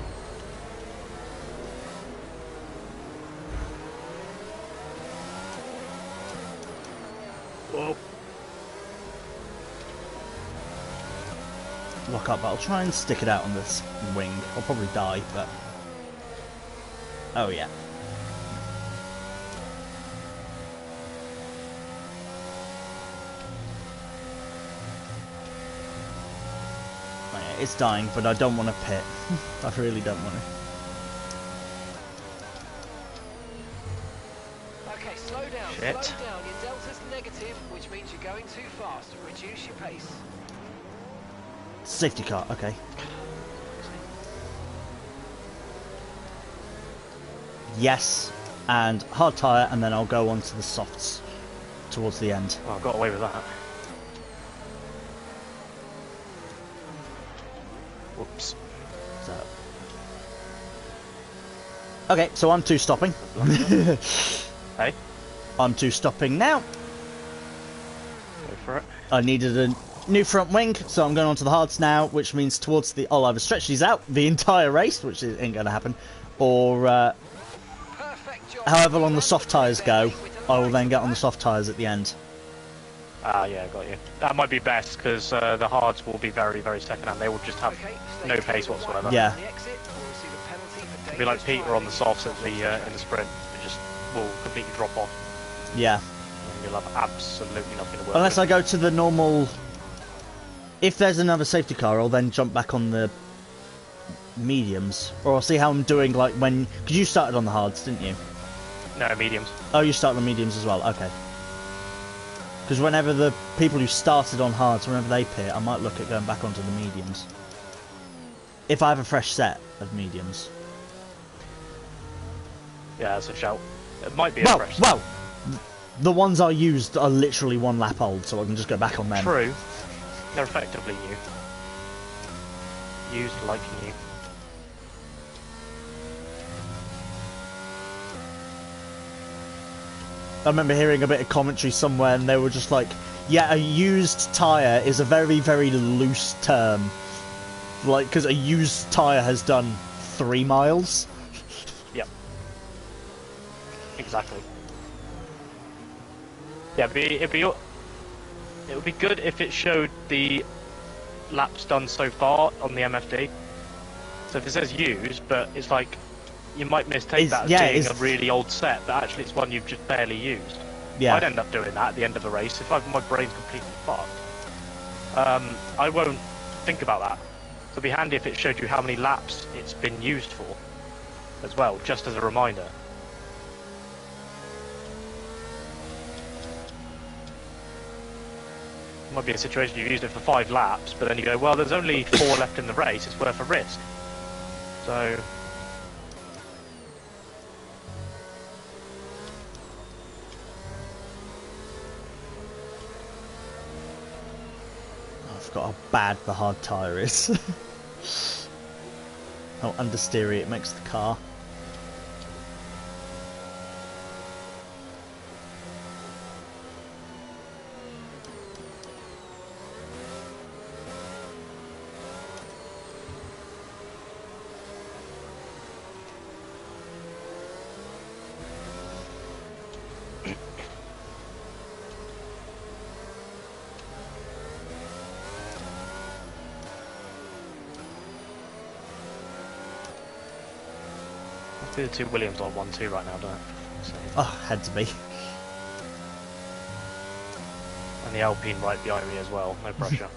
Whoa. Lock up, but I'll try and stick it out on this wing. I'll probably die, but... Oh, yeah. Oh, yeah. It's dying, but I don't want to pit. I really don't want to. Okay, slow down, Shit. slow down. Your delta's negative, which means you're going too fast. Reduce your pace. Safety car, okay. Yes, and hard tyre, and then I'll go on to the softs towards the end. Well, I got away with that. Whoops. So. Okay, so I'm two stopping. Hey, I'm two stopping now. go for it. I needed a new front wing, so I'm going on to the hards now, which means towards the... I'll either stretch these out the entire race, which ain't going to happen, or however long the soft tyres go, I will then get on the soft tyres at the end. Ah, yeah, got you. That might be best, because the hards will be very, very second-hand. They will just have no pace whatsoever. Yeah. It'll be like Peter on the softs at the in the sprint. It just will completely drop off. Yeah. And you'll have absolutely nothing to work Unless with. I go to the normal... If there's another safety car, I'll then jump back on the mediums. Or I'll see how I'm doing, like, when... Because you started on the hards, didn't you? No, mediums. Oh, you started on mediums as well, okay. Because whenever the people who started on hards, whenever they pit, I might look at going back onto the mediums. If I have a fresh set of mediums. Yeah, that's a shout. It might be a Well, fresh. well, the ones I used are literally 1 lap old, so I can just go back on them. True. They're effectively new. Used like new. I remember hearing a bit of commentary somewhere and they were just like, yeah, a used tyre is a very, very loose term. Like, because a used tyre has done 3 miles. Yep. Exactly. Yeah, it would be good if it showed the laps done so far on the MFD. So if it says used, but it's like, you might mistake that as being a really old set, but actually it's one you've just barely used. Yeah. I'd end up doing that at the end of a race if my brain's completely fucked. I won't think about that. So it'd be handy if it showed you how many laps it's been used for as well, just as a reminder. Might be a situation you've used it for 5 laps, but then you go, well, there's only 4 left in the race, it's worth a risk. So... forgot how bad the hard tyre is. How understeery it makes the car. The two Williams on 1-2 right now, don't it? So, Oh, had to be. and the Alpine right behind me as well, no pressure.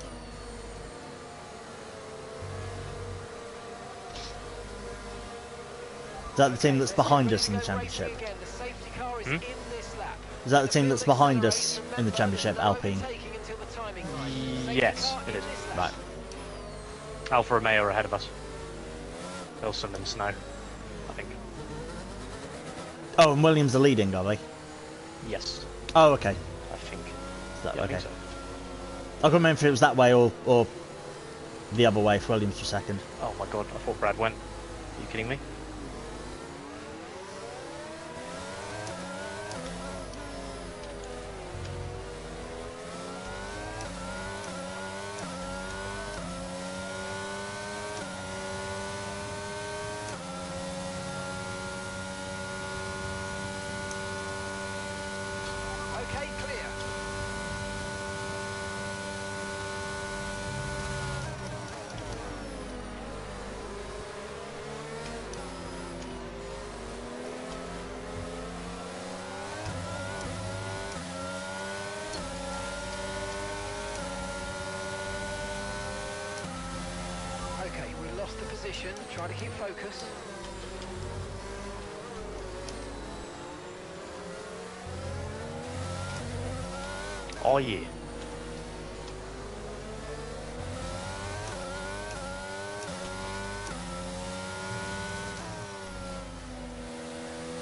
Is that the team that's behind us in the championship? Hmm? Is that the team that's behind us in the championship, Alpine? Yes, it is. Right. Alfa Romeo are ahead of us. Wilson and Snow, I think. Oh, and Williams are leading, are they? Yes, Oh, okay. I think. Is that, Yeah, I okay. think so. I couldn't remember if it was that way or the other way if Williams was second. Oh my god, I thought Brad went. Are you kidding me? Okay, clear. Okay, we lost the position. Try to keep focus. Oh yeah.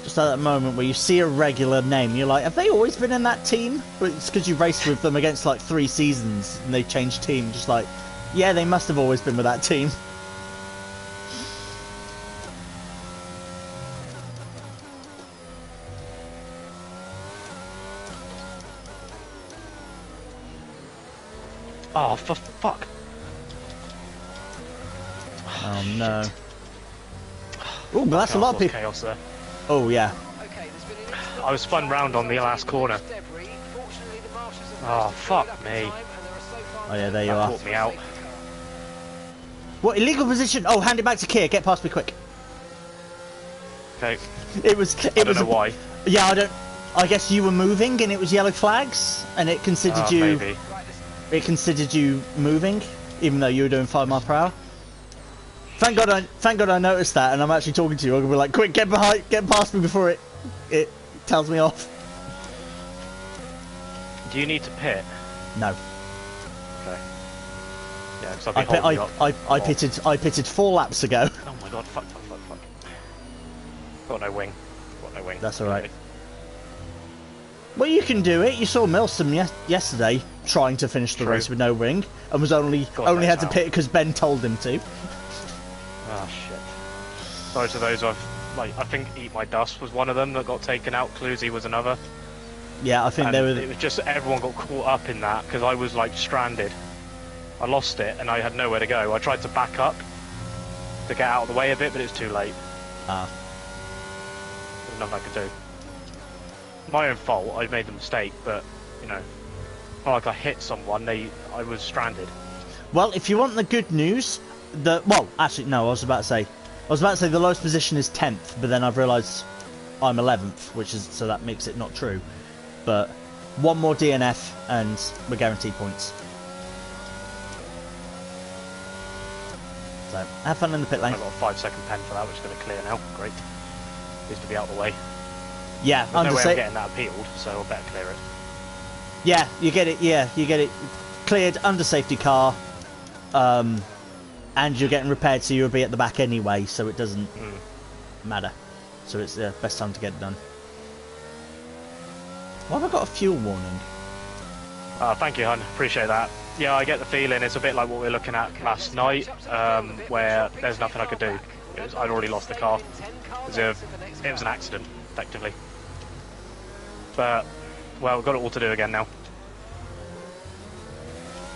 Just at that moment where you see a regular name, you're like, have they always been in that team? But it's because you raced with them against like 3 seasons and they changed team. Just like, yeah, they must have always been with that team. Oh, for fuck. Oh no. Oh, but that's a lot of people. Chaos there. Oh yeah. Okay, there's been an incident. I was spun round on the last corner. Debris. Fortunately, the marshals have Oh, managed to clear it fuck up in me. time, and there are so far Oh yeah, no there you That are. caught me out. safety car. What, illegal position? Oh, hand it back to Kier. Get past me quick. Okay, It was. I It don't was. know why. Yeah, I don't. I guess you were moving and it was yellow flags and it considered Oh, you. maybe. Right, this It considered you moving, even though you were doing 5 miles per hour. Thank God I noticed that, and I'm actually talking to you. I'm gonna be like, quick, get past me before it tells me off. Do you need to pit? No, Okay. Yeah, because I've been holding you up. I pitted 4 laps ago. Oh my god, fuck. Got no wing. That's all right. Well, you can do it. You saw Milsom yesterday trying to finish the True. race with no wing, and was only God, had to that's pit because Ben told him to. Oh shit. Sorry to those I've, like, I think Eat My Dust was one of them that got taken out. Cluesy was another. Yeah, I think And they were. it was just everyone got caught up in that because I was like stranded. I lost it and I had nowhere to go. I tried to back up to get out of the way of it, but it was too late. Ah. There's nothing I could do. My own fault. I made the mistake, but you know, not like I hit someone. I was stranded. Well, if you want the good news, actually no, I was about to say the lowest position is 10th, but then I've realised I'm 11th, so that makes it not true. But one more DNF and we're guaranteed points. So have fun in the pit lane. I got a 5-second pen for that, which is going to clear now. Great. Needs to be out of the way. Yeah, There's no way I'm getting that appealed, so I better clear it. Yeah, you get it. Yeah, you get it cleared under safety car, and you're getting repaired, so you'll be at the back anyway, so it doesn't matter. So it's the best time to get it done. Why have I got a fuel warning? Thank you, hun. Appreciate that. Yeah, I get the feeling it's a bit like what we were looking at last night, where there's nothing I could do. I'd already lost the car. It was an accident, effectively. But, well, we've got it all to do again now.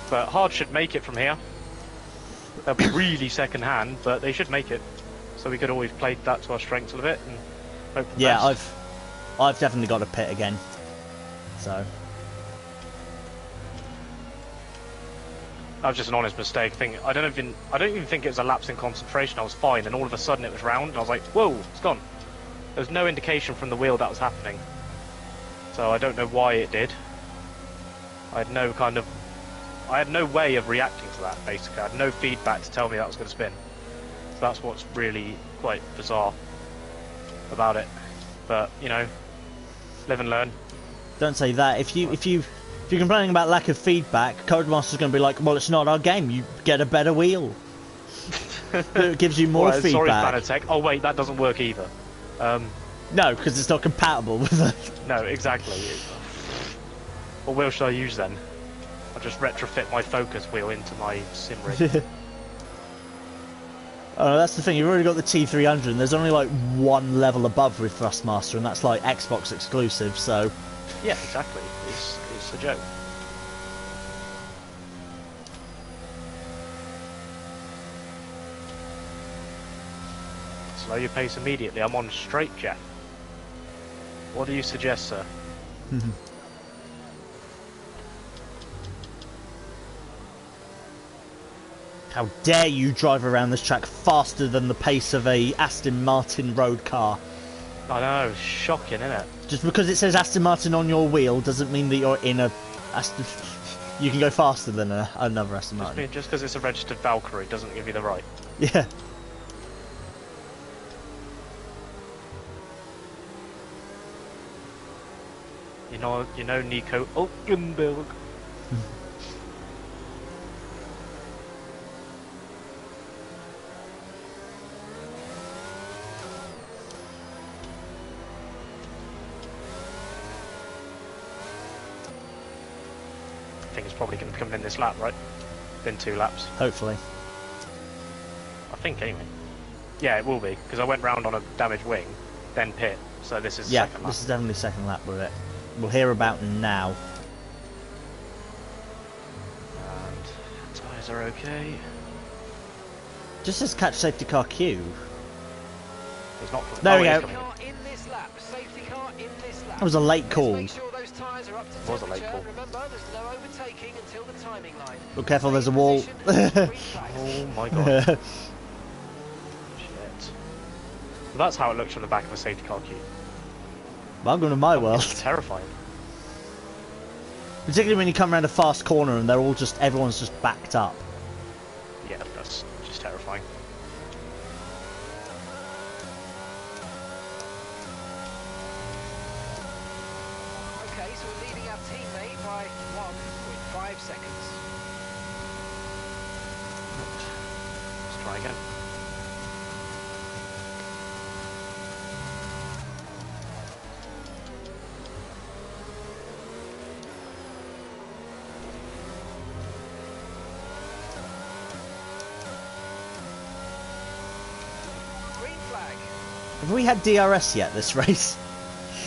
But Hard should make it from here. They'll be really second hand, but they should make it. So we could always play that to our strengths a little bit and hope for the best. I've definitely got a pit again. So that was just an honest mistake. I don't even think it was a lapse in concentration. I was fine, and all of a sudden it was round, and I was like, "Whoa, it's gone." There was no indication from the wheel that was happening, so I don't know why it did. I had no way of reacting to that. Basically, I had no feedback to tell me that was going to spin. So that's what's really quite bizarre about it. But you know, live and learn. don't say that. If you're complaining about lack of feedback, Codemaster's going to be like, well, it's not our game. You get a better wheel. It gives you more feedback. Sorry, Fanatec. Oh wait, that doesn't work either. No, because it's not compatible with it. No, exactly. What wheel should I use then? I'll just retrofit my Focus wheel into my sim rig. Oh, that's the thing. You've already got the T300, and there's only like one level above with Thrustmaster, and that's like Xbox exclusive. So, yeah, exactly. It's a joke. Slow your pace immediately. I'm on straight, Jeff. What do you suggest, sir? How dare you drive around this track faster than the pace of a Aston Martin road car? I know, it's shocking, isn't it? Just because it says Aston Martin on your wheel doesn't mean that you're in a Aston. You can go faster than another Aston Martin. Just because it's a registered Valkyrie doesn't give you the right. Yeah. You know Nico Hulkenberg. I think it's probably going to come in this lap, right? Been 2 laps. Hopefully. I think anyway. Yeah, it will be because I went round on a damaged wing, then pit. So this is second lap. This is definitely second lap with it. We'll hear about now. And tyres are okay. Just says catch safety car Q. It's not. There we go. That was a late call. It was a late call. Be careful, there's a wall. Oh my god. Shit. Well, that's how it looks from the back of a safety car queue. Welcome to my world. It's terrifying. Particularly when you come around a fast corner and everyone's just backed up. Yeah, that's just terrifying. Okay, so we're leading our teammate by 1.5 seconds. Let's try again. Green flag. Have we had DRS yet this race?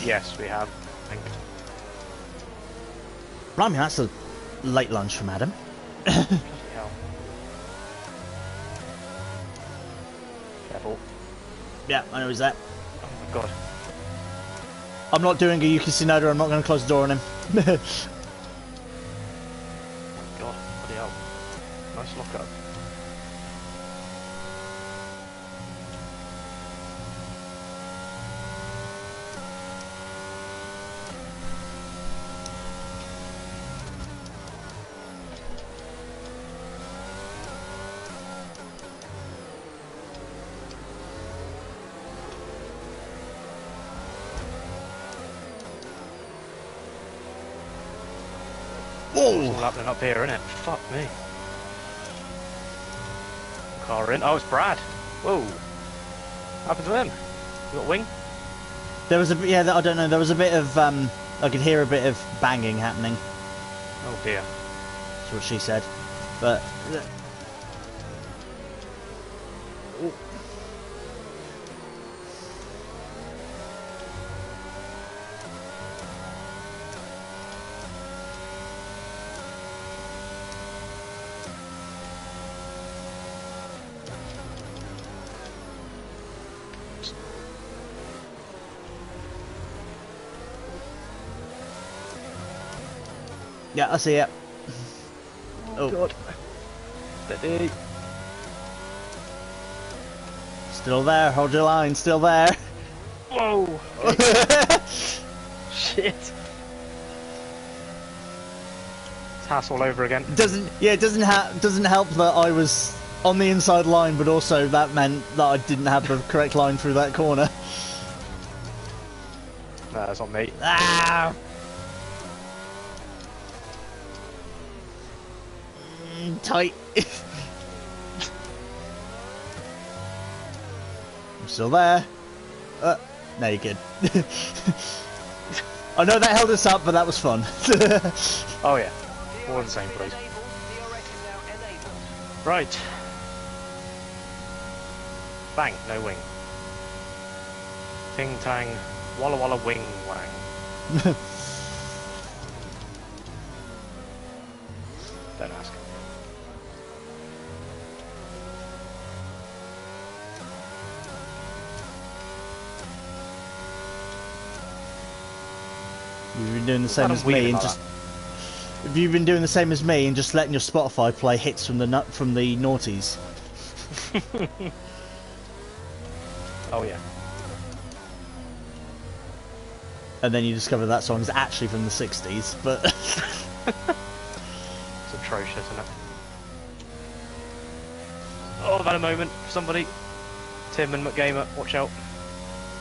Yes, we have. I think. Blimey, that's a late lunch from Adam. Bloody hell. Careful. Yeah, I know he's there. Oh my god. I'm not doing a Yuki Tsunoda, I'm not going to close the door on him. Oh my god. Bloody hell. Nice lock up. It's all happening up here, isn't it? Fuck me. Car in. Oh, it's Brad. Whoa. What happened to him? You got a wing? There was I don't know, there was a bit of, I could hear a bit of banging happening. Oh dear. That's what she said. But yeah, I see it. Oh, God. Steady. Still there. Hold your line. Still there. Whoa. Shit. It's Haas all over again. It doesn't help that I was on the inside line, but also that meant that I didn't have the correct line through that corner. No, that's on me. Ah! Tight. I'm still there. No, you're good. I know that held us up, but that was fun. Oh yeah, all in the same place. Right. Bang, no wing. Ting tang, walla walla wing wang. Don't ask. You've been doing the same as me and just... Have you been doing the same as me and just letting your Spotify play hits from the noughties? Oh yeah. And then you discover that song is actually from the 60s, but... It's atrocious, isn't it? Oh, I've had a moment. Somebody. Tim and McGamer, watch out.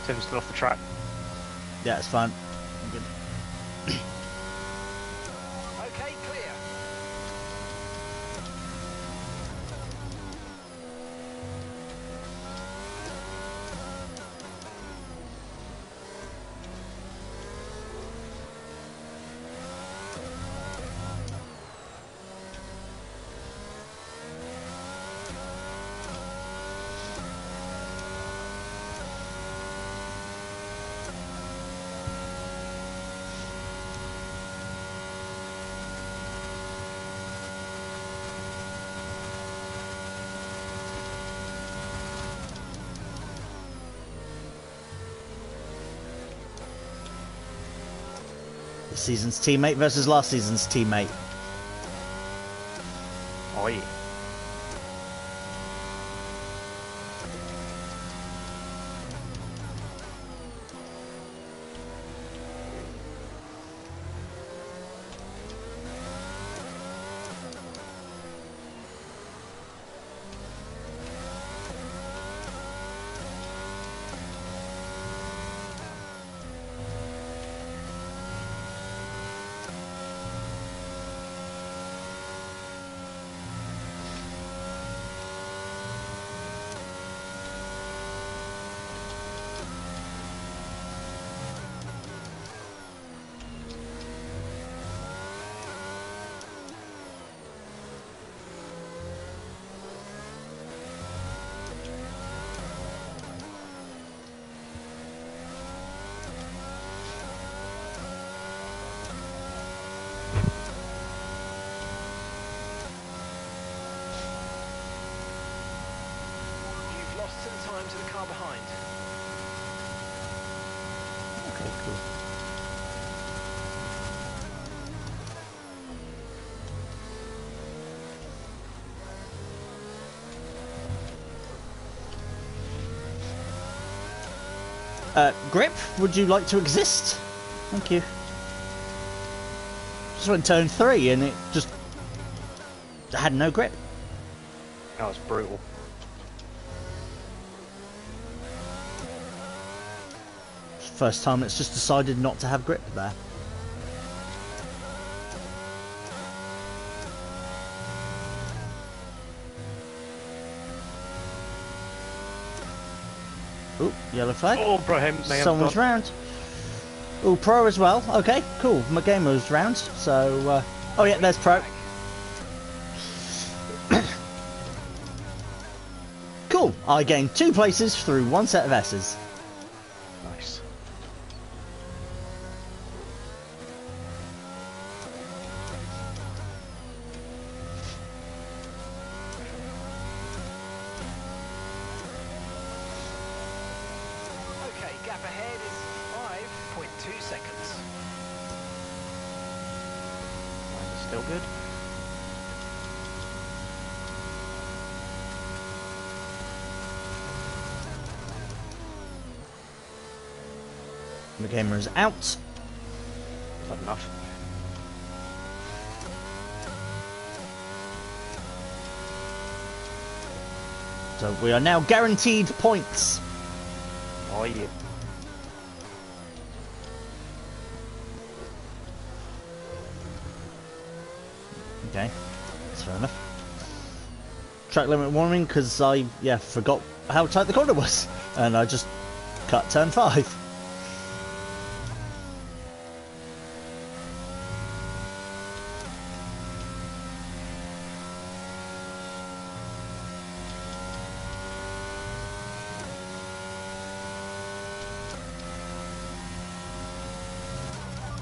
Tim's still off the track. Yeah, it's fine. I'm good. Okay, clear. This season's teammate versus last season's teammate. Oi. You've lost some time to the car behind. Okay, cool. Grip, would you like to exist? Thank you. Just went turn 3 and it just had no grip. That was brutal. First time it's just decided not to have grip there. Ooh, yellow flag. Oh, Brahim may have Someone's gone. round. Ooh, Pro as well. Okay, cool. McGamer's round. So, oh yeah, there's Pro. I gained 2 places through 1 set of S's. Nice. Okay, gap ahead is 5.2 seconds. Mine is still good. The gamer is out. Is that enough? So we are now guaranteed points. Oh yeah. Okay, that's fair enough. Track limit warning because I forgot how tight the corner was, and I just cut turn 5.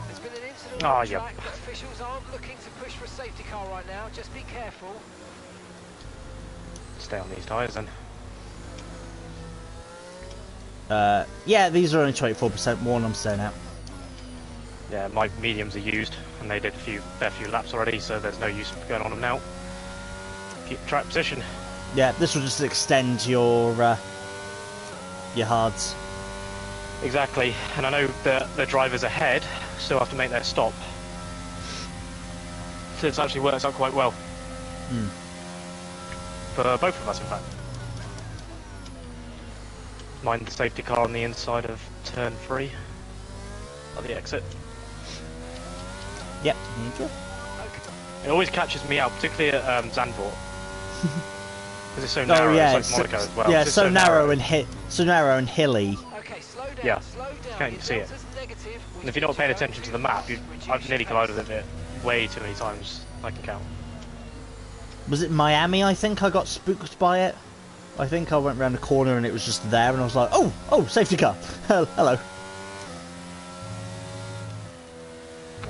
There's been an incident Oh, on the yep. track, but officials aren't looking to push for a safety car right now. Just be careful. Stay on these tyres then. Yeah, these are only 24% worn. I'm staying out. Yeah, my mediums are used, and they did a fair few laps already, so there's no use going on them now. Keep the track position. Yeah, this will just extend your hards. Exactly, and I know that the drivers ahead still have to make their stop. So it actually works out quite well. For both of us, in fact. Mind the safety car on the inside of turn 3 at the exit. Yep. There you go. It always catches me out, particularly at Zandvoort. Because it's so narrow, Oh yeah, it's like Monaco as well. yeah, It's so narrow and hilly. Okay, slow down, Yeah, slow down. you can't even see it. Delta's negative, And if you're not paying attention to the map, I've nearly collided with it way too many times I can count. Was it Miami? I think I got spooked by it. I think I went round the corner and it was just there, and I was like, oh, safety car. Hello. It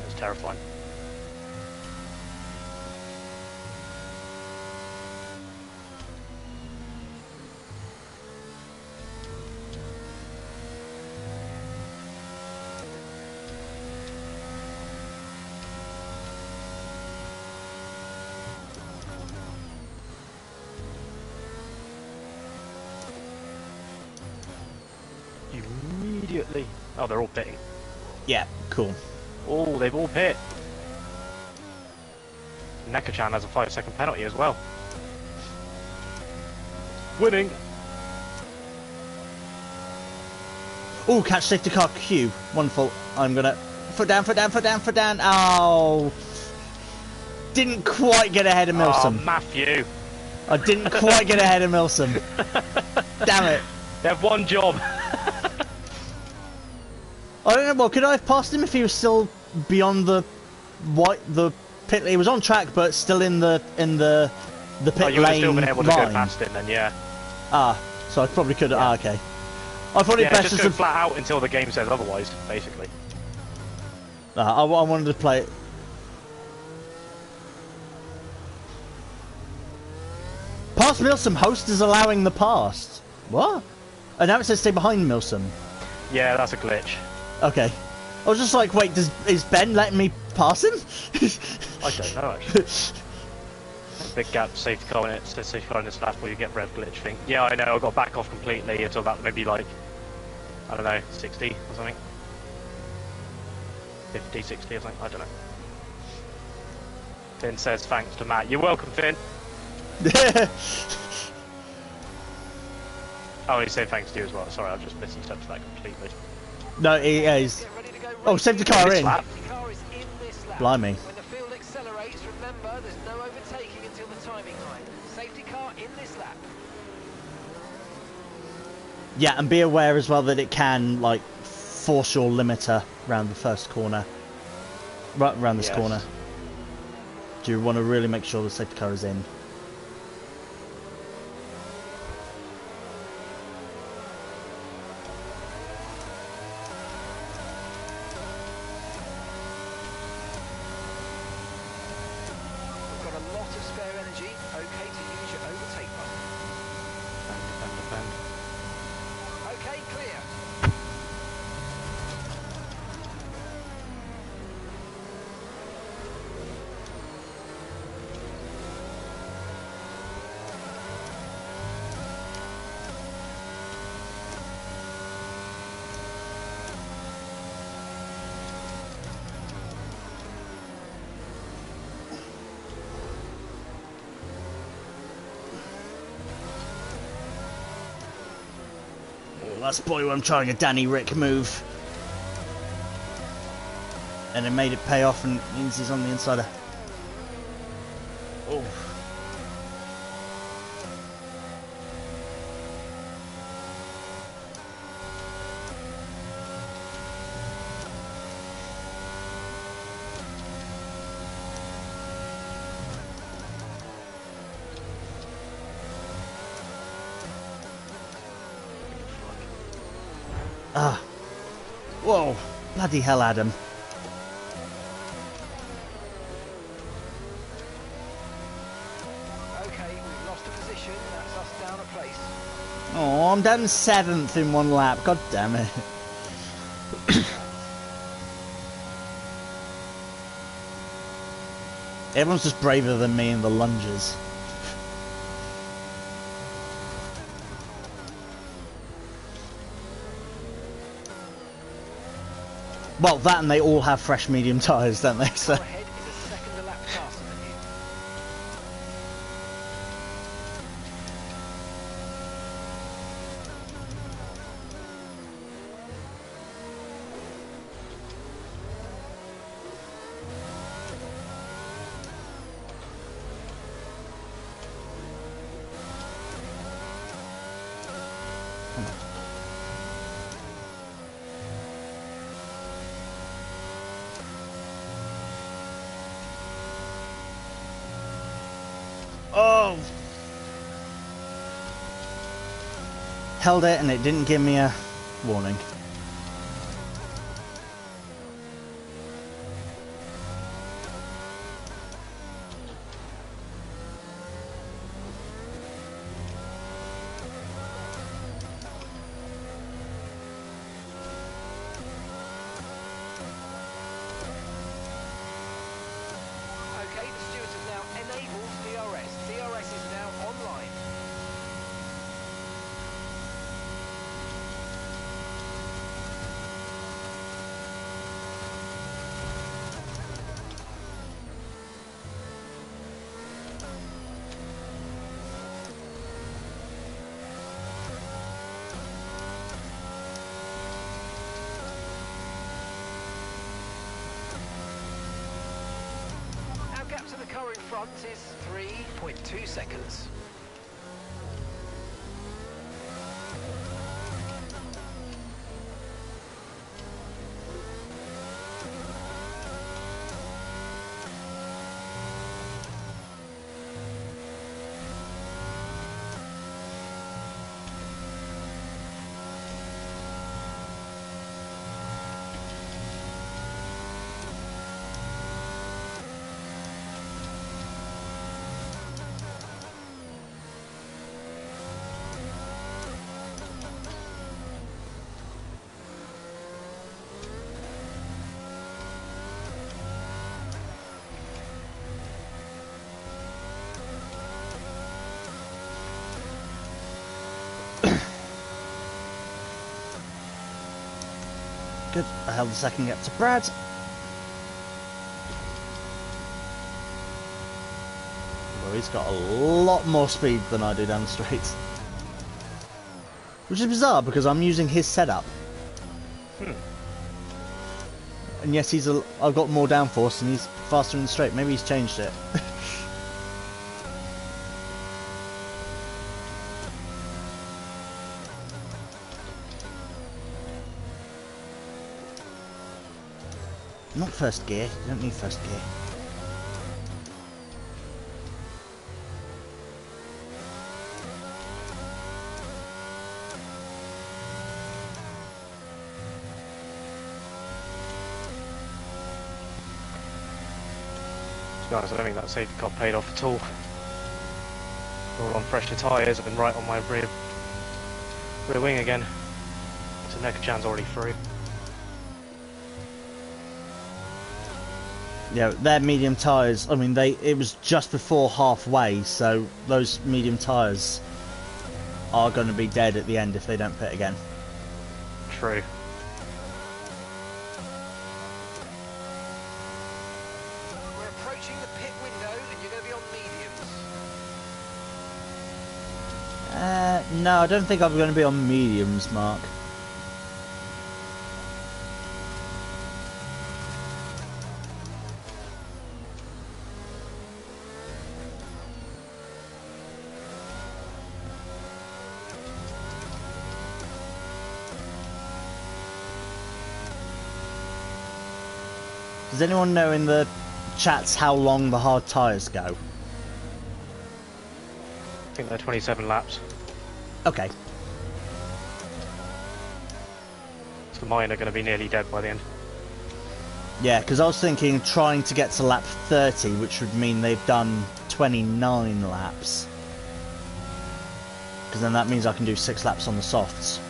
was terrifying. Immediately. Oh, they're all pitting. Yeah, cool. Oh, they've all pit. Nekachan has a 5-second penalty as well. Winning. Oh, catch safety car Q. Wonderful. I'm gonna foot down, foot down, foot down, foot down. Oh, didn't quite get ahead of Milsom. Oh, Matthew. I didn't quite get ahead of Milsom. Damn it. They have one job. I don't know. Well, could I have passed him if he was still beyond the pit? He was on track, but still in the pit Oh, you would have lane still been able to line. go past him then, yeah. Ah, so I probably could. Yeah. Ah, okay. I thought it Yeah, best just as go a. flat out until the game says otherwise, basically. I wanted to play it. Past Milsom, host is allowing the past. What? And now it says stay behind Milsom. Yeah, that's a glitch. Okay. I was just like, wait, is Ben letting me pass him? I don't know, actually. Big gap, safety car, when it says safety car in this lap, where you get rev glitch thing. Yeah, I know, I got back off completely until about maybe like, I don't know, 60 or something. 50, 60 or something, I don't know. Finn says thanks to Matt. You're welcome, Finn. Oh, he said thanks to you as well. Sorry, I've just misunderstood that completely. No, he's. Get ready to go Oh, race. safety car This in. lap. Safety car is in this lap. Blimey. When the field accelerates, remember there's no overtaking until the timing line. Safety car in this lap. Yeah, and be aware as well that it can like force your limiter round the first corner, right round this Yes. corner. Do you want to really make sure the safety car is in? That's boy I'm trying a Danny Rick move. And it made it pay off and it means he's on the inside of... Oh. Ah. Whoa. Bloody hell, Adam. Okay, we've lost a position. That's us down a place. Oh, I'm down 7th in one lap. God damn it. Everyone's just braver than me in the lunges. Well, that and they all have fresh medium tyres, don't they? So. Car ahead is a second a lap faster than you. Oh! Held it and it didn't give me a warning. Okay, the stewards have now enabled DRS. DRS is now online. Our gap to the car in front is 3.2 seconds. Good. I held the second gap to Brad. Well, he's got a lot more speed than I do down the straight. Which is bizarre because I'm using his setup. And yes, I've got more downforce and he's faster in the straight. Maybe he's changed it. Not first gear. You don't need first gear. To be honest, I don't think that safety car paid off at all. All on fresher tyres, I've been right on my rear wing again. So Neko-chan's already through. Yeah, their medium tyres, I mean, it was just before halfway, so those medium tyres are going to be dead at the end if they don't pit again. True. We're approaching the pit window and you're going to be on mediums. No, I don't think I'm going to be on mediums, Mark. Does anyone know in the chats how long the hard tyres go? I think they're 27 laps. Okay. So mine are going to be nearly dead by the end. Yeah, because I was thinking trying to get to lap 30, which would mean they've done 29 laps. Because then that means I can do 6 laps on the softs.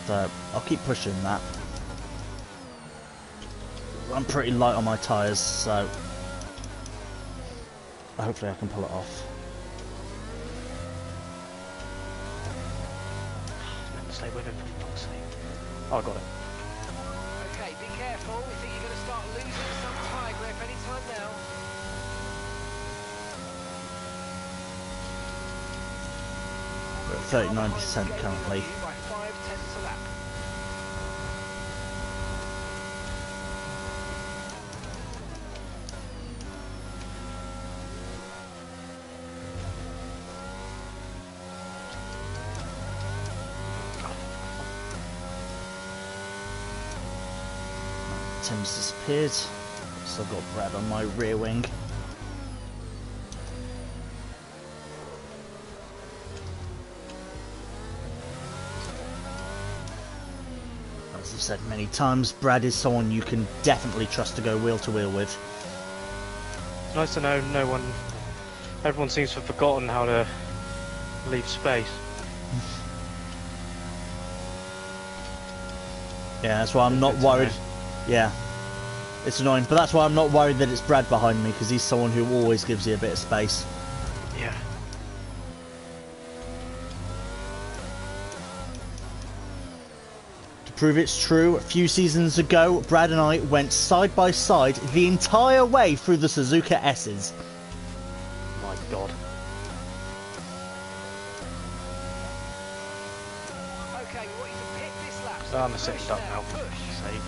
So I'll keep pushing that. I'm pretty light on my tyres, so hopefully I can pull it off. Stay with him, for fuck's sake. Oh, I got it. Okay, be careful. We think you're going to start losing some tyre grip any time now. We're at 39% currently. By 5/10 a lap. Tim's disappeared. Still got Brad on my rear wing. As I've said many times, Brad is someone you can definitely trust to go wheel to wheel with. It's nice to know everyone seems to have forgotten how to leave space. Yeah, that's why I'm not It's worried. annoying. Yeah, it's annoying, but that's why I'm not worried that it's Brad behind me, because he's someone who always gives you a bit of space. Yeah. To prove it's true, a few seasons ago, Brad and I went side by side the entire way through the Suzuka S's. My God. Okay, we want you to pick this lap. Oh, I'm sitting Push duck now. Push. For fuck's sake.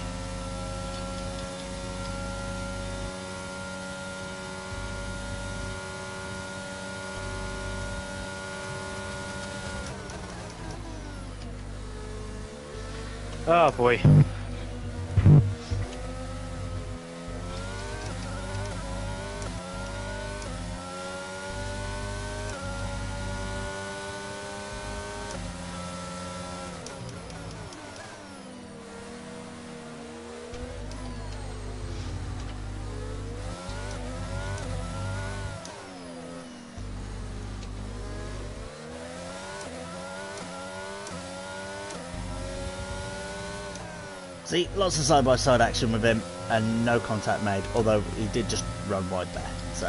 Oh boy. See, lots of side-by-side action with him, and no contact made, although he did just run wide there, so...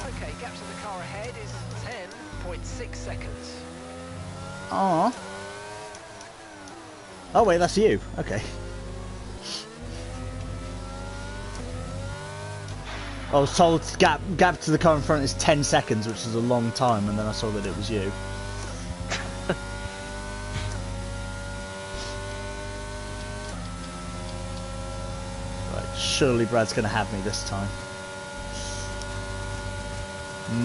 Okay, gap to the car ahead is 10.6 seconds. Aww. Oh wait, that's you. Okay. I was told gap to the car in front is 10 seconds, which is a long time, and then I saw that it was you. Right, surely Brad's going to have me this time.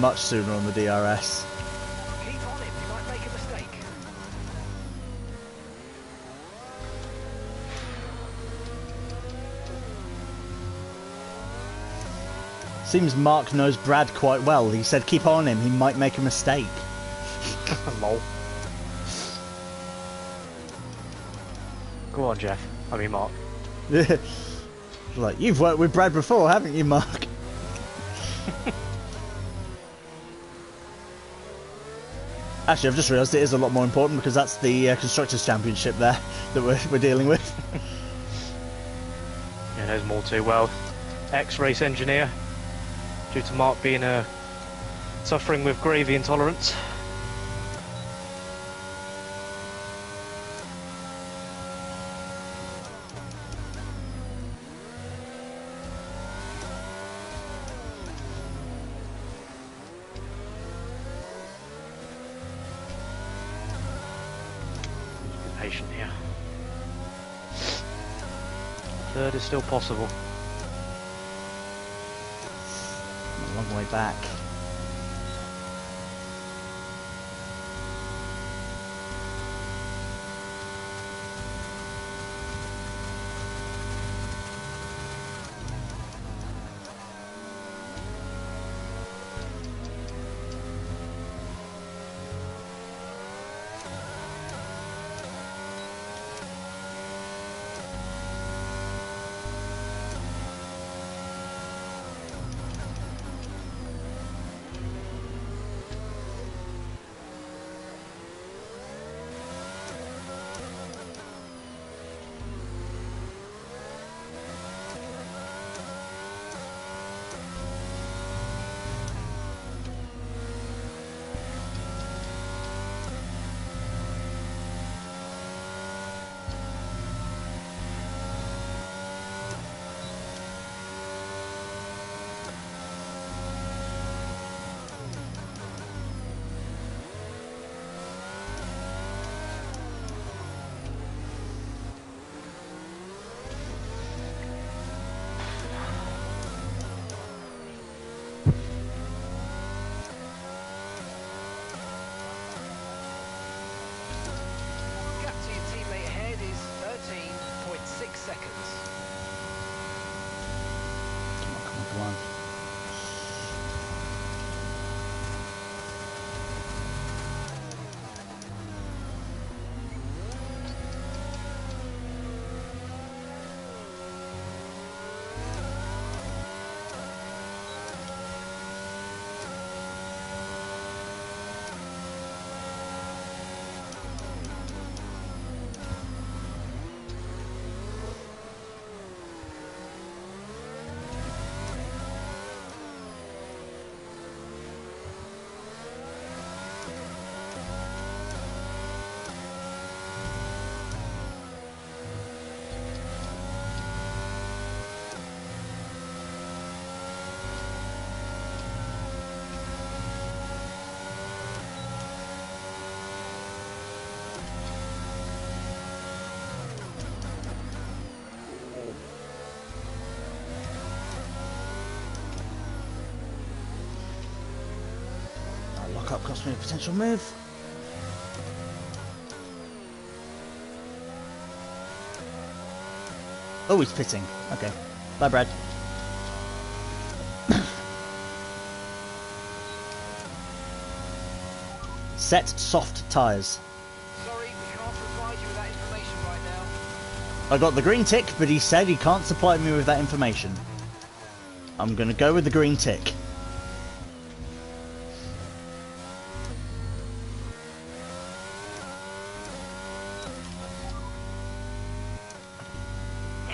Much sooner on the DRS. Keep on him, you might make a mistake. Seems Mark knows Brad quite well. He said keep on him, he might make a mistake. Lol. Go on, Jeff. I mean, Mark. Like, you've worked with Brad before, haven't you, Mark? Actually, I've just realised it is a lot more important because that's the Constructors' Championship there that we're dealing with. Yeah, knows more too well. Ex-race engineer. Due to Mark being suffering with gravy intolerance. Be patient here. Third is still possible. way back. Gap to your teammate ahead is 13.6 seconds. Come on. Lock up cost me a potential move. Oh, he's pitting. Okay. Bye, Brad. Set soft tyres. Sorry, we can't provide you with that information right now. I got the green tick, but he said he can't supply me with that information. I'm gonna go with the green tick.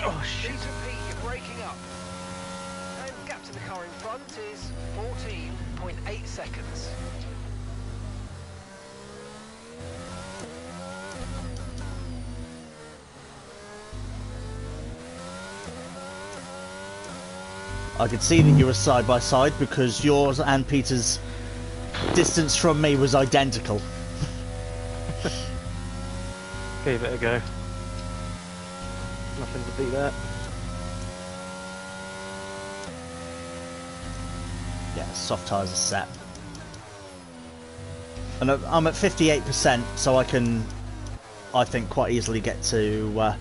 Oh shit. Please repeat, you're breaking up. And gap to the car in front is 14.8 seconds. I could see that you were side by side because yours and Peter's distance from me was identical. Gave it a go. Nothing to beat that. Yeah, soft tyres are set. And I'm at 58%, so I can, I think, quite easily get to...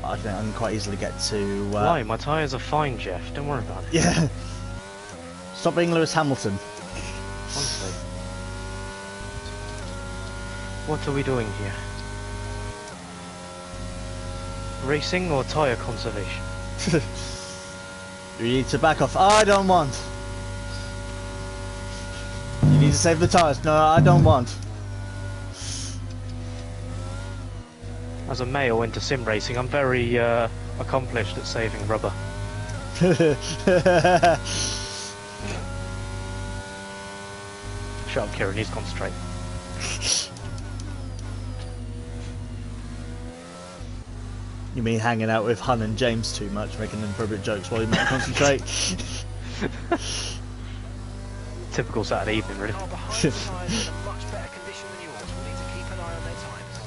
I think I can quite easily get to... Why? My tyres are fine, Jeff. Don't worry about it. Yeah. Stop being Lewis Hamilton. Honestly. What are we doing here? Racing or tyre conservation? You need to back off. I don't want. You need to save the tyres. No, I don't want. As a male into sim racing, I'm very accomplished at saving rubber. Shut up, Kieran, he's concentrate. You mean hanging out with Hun and James too much, making inappropriate jokes while you might concentrate? Typical Saturday evening, really. Car behind the tyres in a much better condition than yours. We'll need to keep an eye on their times.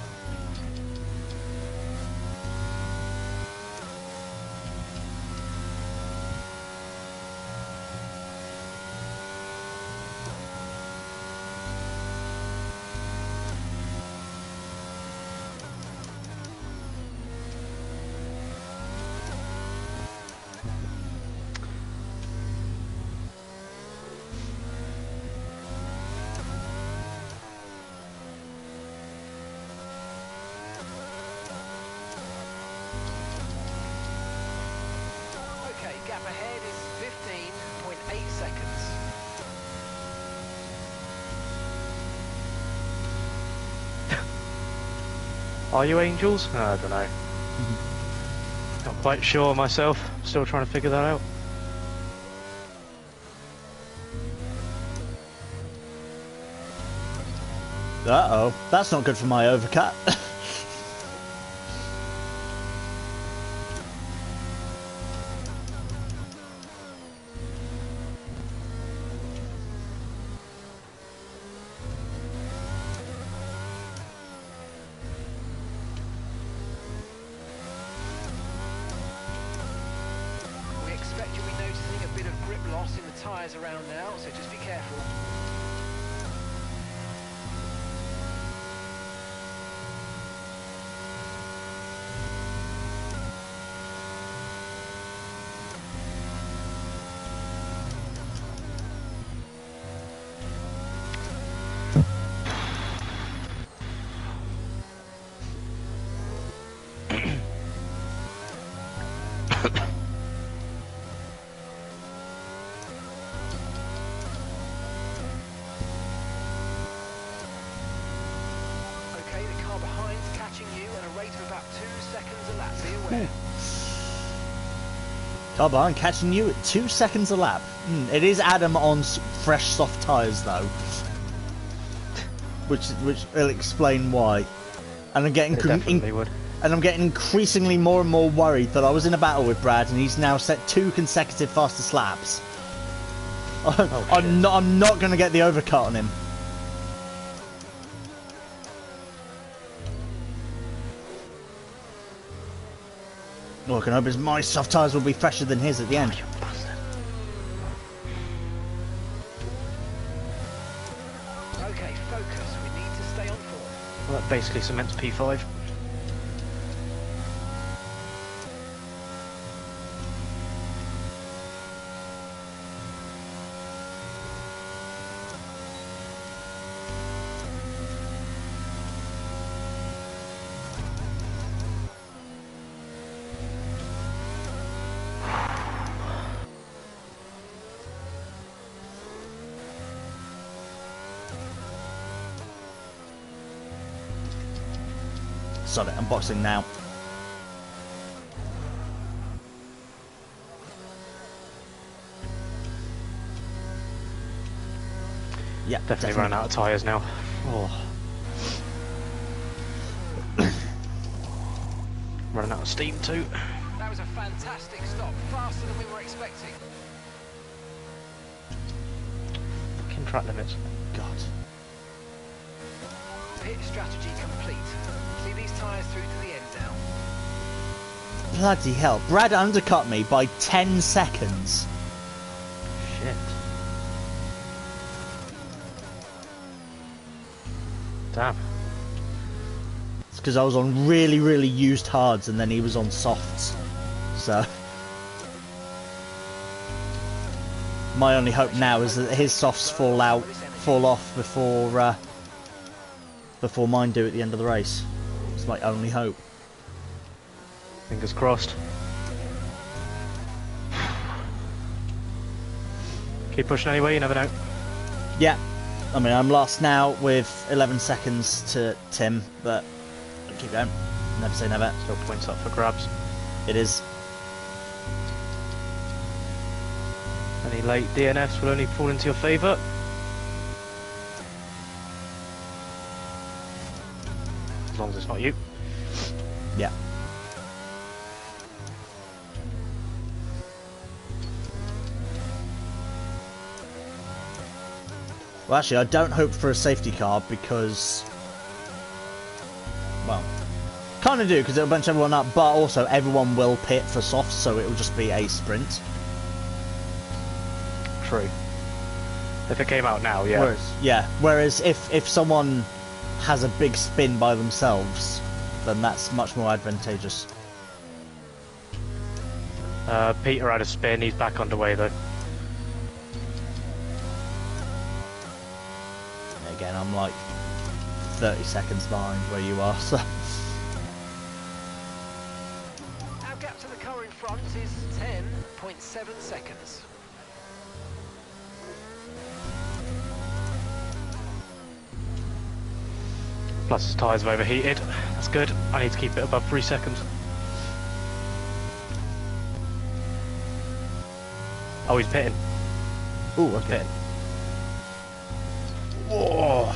Are you angels? I don't know. Not quite sure myself. Still trying to figure that out. Uh-oh, that's not good for my overcut. We expect you'll be noticing a bit of grip loss in the tyres around now, so just be careful. Okay, the car behind's catching you at a rate of about 2 seconds a lap. Be aware. Car behind catching you at 2 seconds a lap. It is Adam on fresh soft tyres though, which will explain why. And I'm getting It definitely would. and I'm getting increasingly more and more worried that I was in a battle with Brad and he's now set 2 consecutive fastest laps. I'm not going to get the overcut on him. All I can hope is my soft tyres will be fresher than his at the end. Okay, focus. We need to stay on form. Well, that basically cements P5. Sod it, I'm boxing now. Yeah, Definitely run out of tyres now. Oh. Running out of steam too. That was a fantastic stop, faster than we were expecting. Fucking track limits. God. Pit strategy complete. See these tyres through to the end now. Bloody hell. Brad undercut me by 10 seconds. Shit. Damn. It's because I was on really, really used hards and then he was on softs. So... my only hope now is that his softs fall off before mine do at the end of the race. It's my only hope. Fingers crossed. Keep pushing anyway, you never know. Yeah, I mean, I'm last now with 11 seconds to Tim, but I'll keep going. Never say never. Still points up for grabs. It is. Any late DNFs will only fall into your favour. As long as it's not you. Yeah. Well, actually, I don't hope for a safety car because... well, kind of do because it'll bunch everyone up, but also everyone will pit for softs, so it'll just be a sprint. True. If it came out now, yeah. Whereas if someone has a big spin by themselves, then that's much more advantageous. Peter had a spin, he's back underway though. Again, I'm like 30 seconds behind where you are, so... Our gap to the car in front is 10.7 seconds. Plus his tyres have overheated. That's good. I need to keep it above 3 seconds. Oh, he's pitting. Ooh, He's okay. pitting. Whoa.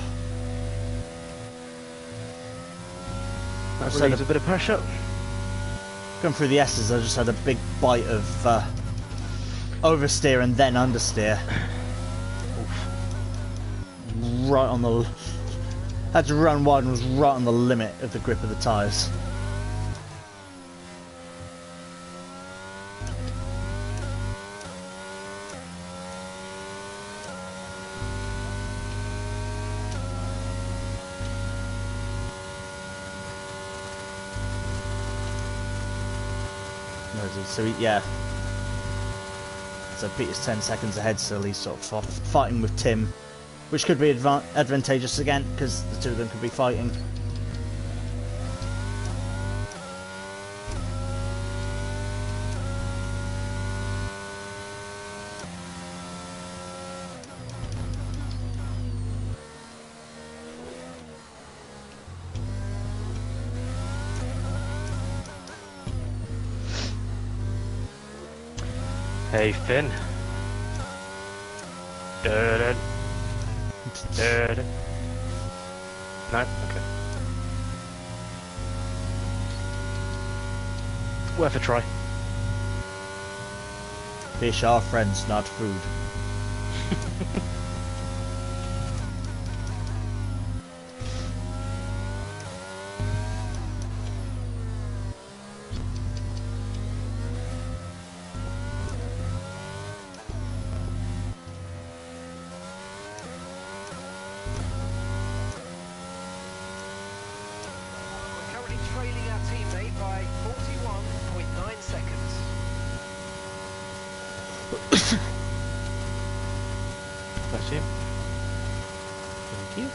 That So relieves a bit of pressure. Going through the S's, I just had a big bite of oversteer and then understeer. Right on the... Had to run wide and was right on the limit of the grip of the tyres. So yeah. So Peter's 10 seconds ahead, so he's sort of fighting with Tim, which could be advantageous again because the two of them could be fighting. Hey, Finn. Dun, dun. No? Okay. Worth a try. Fish are friends, not food. We're currently trailing our teammate by 41.9 seconds. Bless you. Thank you.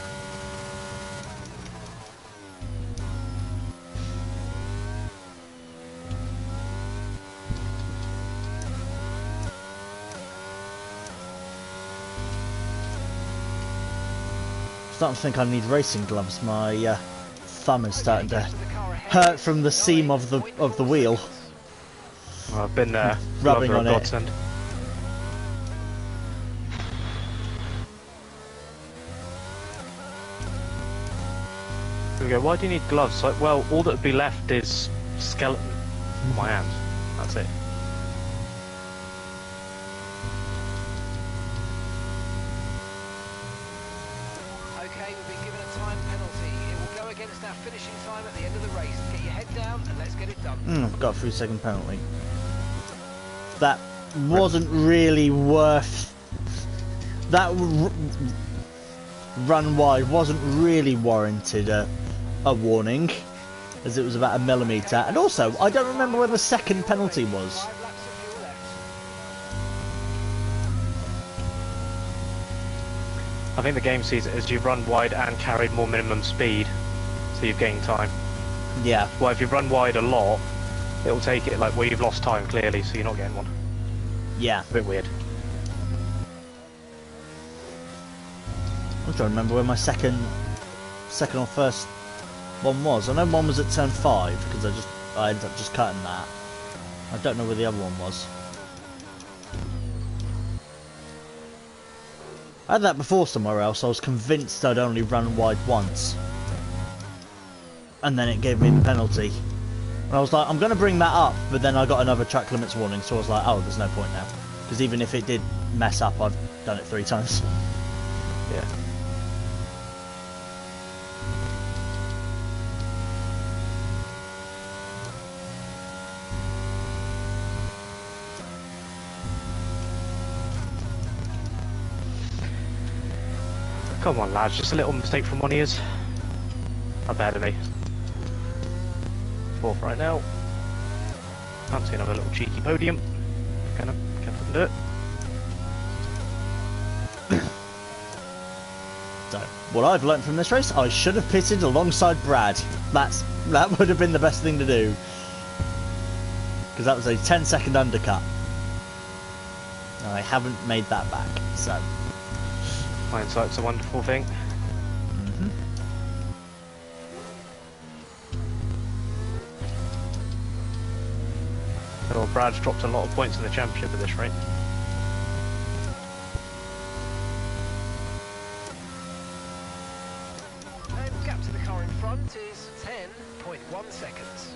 Starting to think I need racing gloves. My thumb is starting to hurt from the seam of the wheel. Well, I've been there. Rubbing Gloves are on a it. godsend. Here we go. Why do you need gloves? Like, well, all that would be left is skeleton on my hands. That's it. Okay, we've been given a time penalty. It will go against our finishing time at the end of the race. Get your head down and let's get it done. Got a 3-second penalty. That wasn't really worth... That run wide wasn't really warranted a warning, as it was about a millimetre. And also, I don't remember where the second penalty was. 5 laps of fuel left. I think the game sees it as you've run wide and carried more minimum speed, so you've gained time. Yeah. Well, if you run wide a lot, it'll take it like, well, you've lost time clearly, so you're not getting one. Yeah. A bit weird. I'm trying to remember where my second or first one was. I know one was at turn 5 because I ended up just cutting that. I don't know where the other one was. I had that before somewhere else. I was convinced I'd only run wide once, and then it gave me the penalty. And I was like, I'm going to bring that up, but then I got another track limits warning, so I was like, oh, there's no point now, because even if it did mess up, I've done it 3 times. Yeah. Come on, lads, just a little mistake from one of yous. Not bad of me. 4th right now. Fancy another little cheeky podium. Can I do it? So, what I've learnt from this race, I should have pitted alongside Brad. That would have been the best thing to do. Because that was a 10-second undercut. And I haven't made that back, so... Hindsight's a wonderful thing. Well, Brad's dropped a lot of points in the championship at this rate. And gap to the car in front is 10.1 seconds.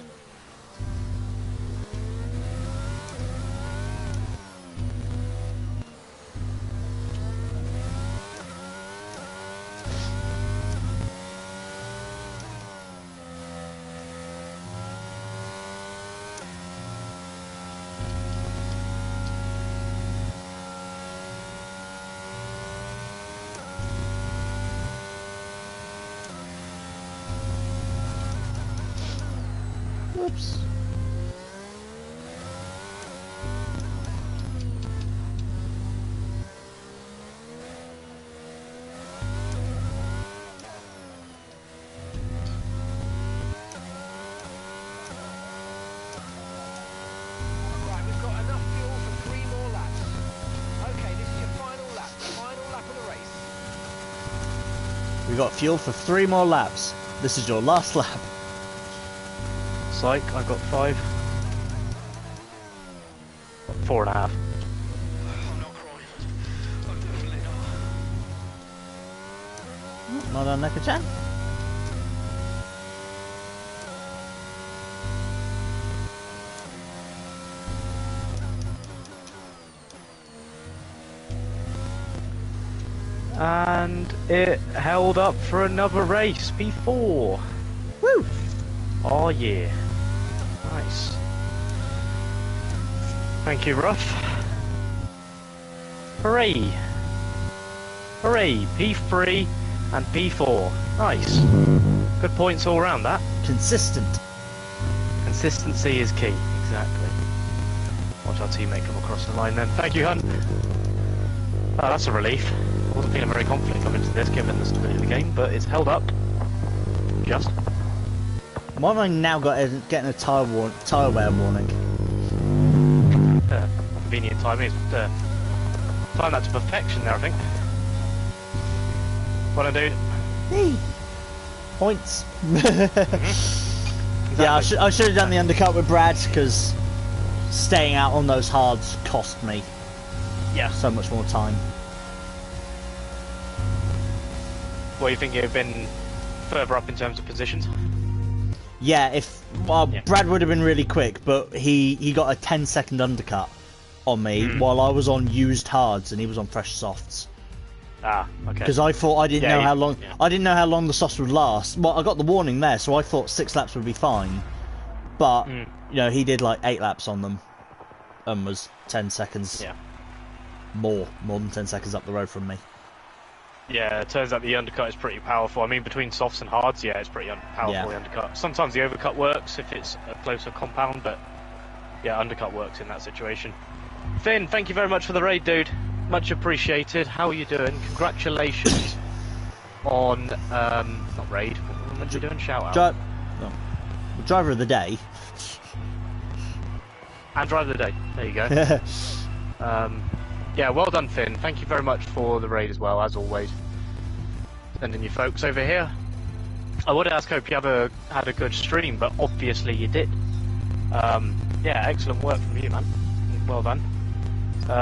Whoops. Right, we've got enough fuel for 3 more laps. Okay, this is your final lap of the race. We got fuel for 3 more laps. This is your last lap. Psych, I've got 5. 4.5. I'm not crying. I'm definitely not. Not on Neko-chan. And it held up for another race, P4. Woo! Oh yeah. Nice. Thank you, Ruff. Hooray! Hooray! P3 and P4. Nice. Good points all round that. Consistent. Consistency is key, exactly. Watch our teammate come across the line then. Thank you, Hunt. Oh, that's a relief. I wasn't feeling very confident coming into this given the stability of the game, but it's held up. Just. Why have I now getting a tyre wear warning? Convenient timing. Timed that to perfection there, I think. Well done, dude. Hey. Points. Yeah, I should have done the undercut with Brad because staying out on those hards cost me so much more time. What do you think you've been further up in terms of positions? Yeah, Brad would have been really quick, but he got a 10-second undercut on me while I was on used hards and he was on fresh softs. Ah, okay. Because I thought I didn't know how long I didn't know how long the softs would last. Well, I got the warning there, so I thought 6 laps would be fine. But you know, he did like 8 laps on them and was 10 seconds more than 10 seconds up the road from me. Yeah, it turns out the undercut is pretty powerful. I mean, between softs and hards, yeah, it's pretty powerful, the undercut. Sometimes the overcut works if it's a closer compound, but yeah, undercut works in that situation. Finn, thank you very much for the raid, dude. Much appreciated. How are you doing? Congratulations on, not raid, what are you doing? Shout out. Driver of the day. And driver of the day, there you go. Yeah, well done, Finn. Thank you very much for the raid as well, as always. Sending you folks over here. I would ask, hope you had a good stream, but obviously you did. Yeah, excellent work from you, man. Well done.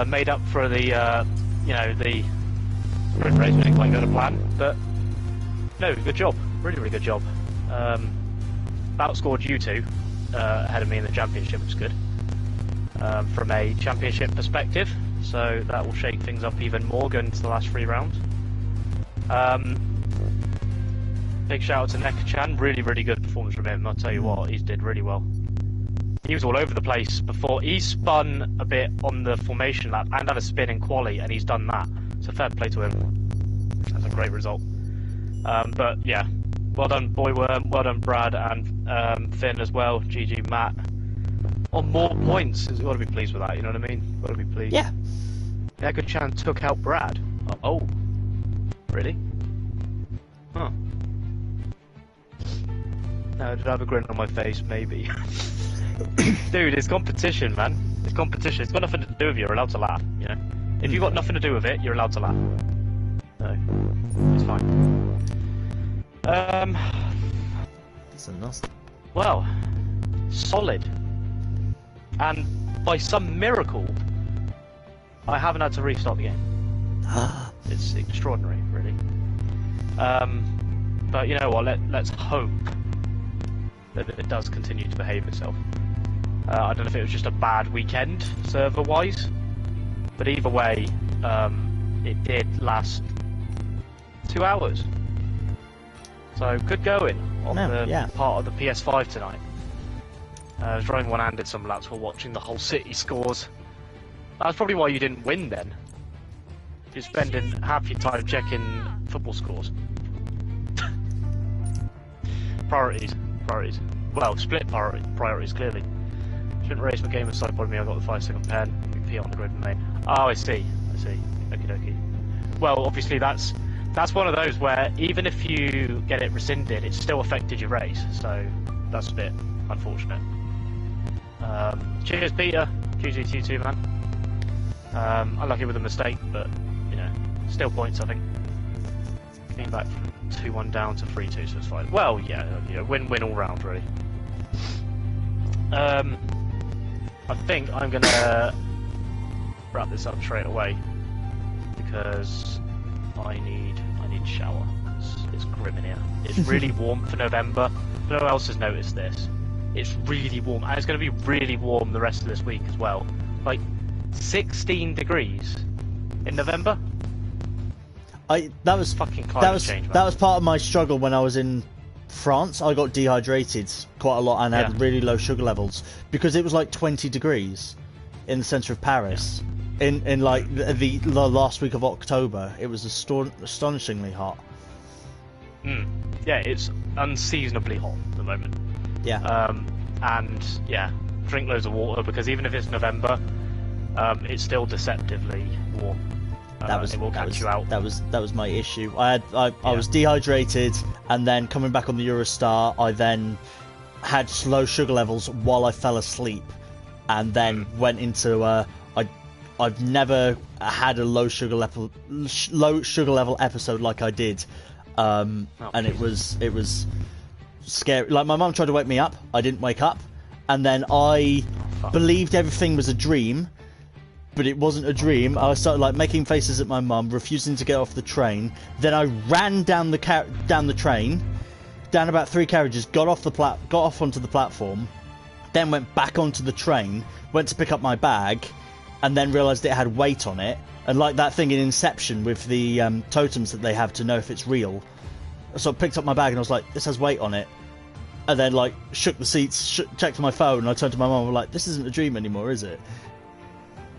Made up for the, you know, the sprint race. We didn't quite go to plan, but no, good job. Really, really good job. Outscored you two ahead of me in the championship, which is good. From a championship perspective. So that will shake things up even more going into the last 3 rounds. Big shout out to Neko-chan, really, really good performance from him. I'll tell you what, he did really well. He was all over the place before. He spun a bit on the formation lap and had a spin in quali, and he's done that. So fair play to him. That's a great result. But yeah, well done Boyworm, well done Brad and Finn as well. GG Matt. On more points, you've got to be pleased with that, you know what I mean? Got to be pleased. Yeah. Neko-chan took out Brad. Oh. Really? Huh. No, did I have a grin on my face? Maybe. Dude, it's competition, man. It's competition. It's got nothing to do with you. You're allowed to laugh, you know? If you've got nothing to do with it, you're allowed to laugh. No. It's fine. That's a nice. Well, solid. And by some miracle, I haven't had to restart the game. It's extraordinary, really. But you know what? Let's hope that it does continue to behave itself. I don't know if it was just a bad weekend server-wise, but either way, it did last 2 hours. So good going on the part of the PS5 tonight. I was driving one-handed some laps while watching the whole city scores. That's probably why you didn't win then. You're spending half your time checking football scores. Priorities. Well, split priorities, clearly. Shouldn't race my game aside by me, I got the 5-second pen. P on the grid main. Oh, I see. Okie dokie. Well, obviously that's one of those where even if you get it rescinded, it still affected your race, so that's a bit unfortunate. Cheers, Peter. QGT2, man. Unlucky with a mistake, but, you know, still points, I think. Came back from 2-1 down to 3-2, so it's fine. Well, yeah, win-win all round, really. I think I'm gonna wrap this up straight away because I need a shower. It's grim in here. It's really warm for November. I don't know who else has noticed this. It's really warm, and it's going to be really warm the rest of this week as well. Like 16 degrees in November. That was fucking climate change, man. That was part of my struggle when I was in France. I got dehydrated quite a lot and had really low sugar levels because it was like 20 degrees in the centre of Paris. In like the last week of October, it was astonishingly hot. Yeah, it's unseasonably hot at the moment. Yeah. And yeah, drink loads of water because even if it's November, it's still deceptively warm. It will catch you out. That was my issue. I was dehydrated, and then coming back on the Eurostar, I then had low sugar levels while I fell asleep, and then went into I've never had a low sugar level episode like I did, and it was scary. Like my mum tried to wake me up, I didn't wake up, and then I believed everything was a dream. But it wasn't a dream. I started like making faces at my mum, refusing to get off the train. Then I ran down the train, down about 3 carriages, got off onto the platform, then went back onto the train, went to pick up my bag, and then realised it had weight on it. And like that thing in Inception with the totems that they have to know if it's real. So I picked up my bag and I was like, this has weight on it. And then like shook the seats, checked my phone, and I turned to my mum and was like, this isn't a dream anymore, is it?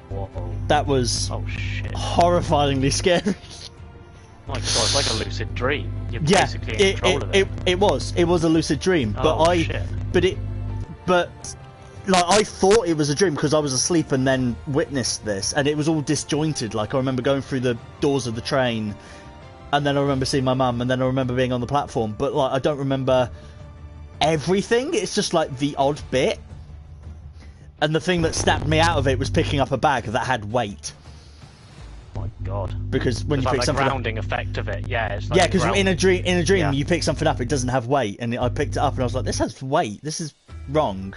Whoa. That was horrifyingly scary. Oh my god, it's like a lucid dream. You're basically in control of it. It was a lucid dream, but like I thought it was a dream because I was asleep and then witnessed this, and it was all disjointed. Like I remember going through the doors of the train, and then I remember seeing my mum, and then I remember being on the platform. But like I don't remember everything. It's just like the odd bit. And the thing that snapped me out of it was picking up a bag that had weight. Oh my god! Because when you pick something up, grounding effect of it, it's like because in a dream, you pick something up, it doesn't have weight, and I picked it up and I was like, this has weight. This is wrong.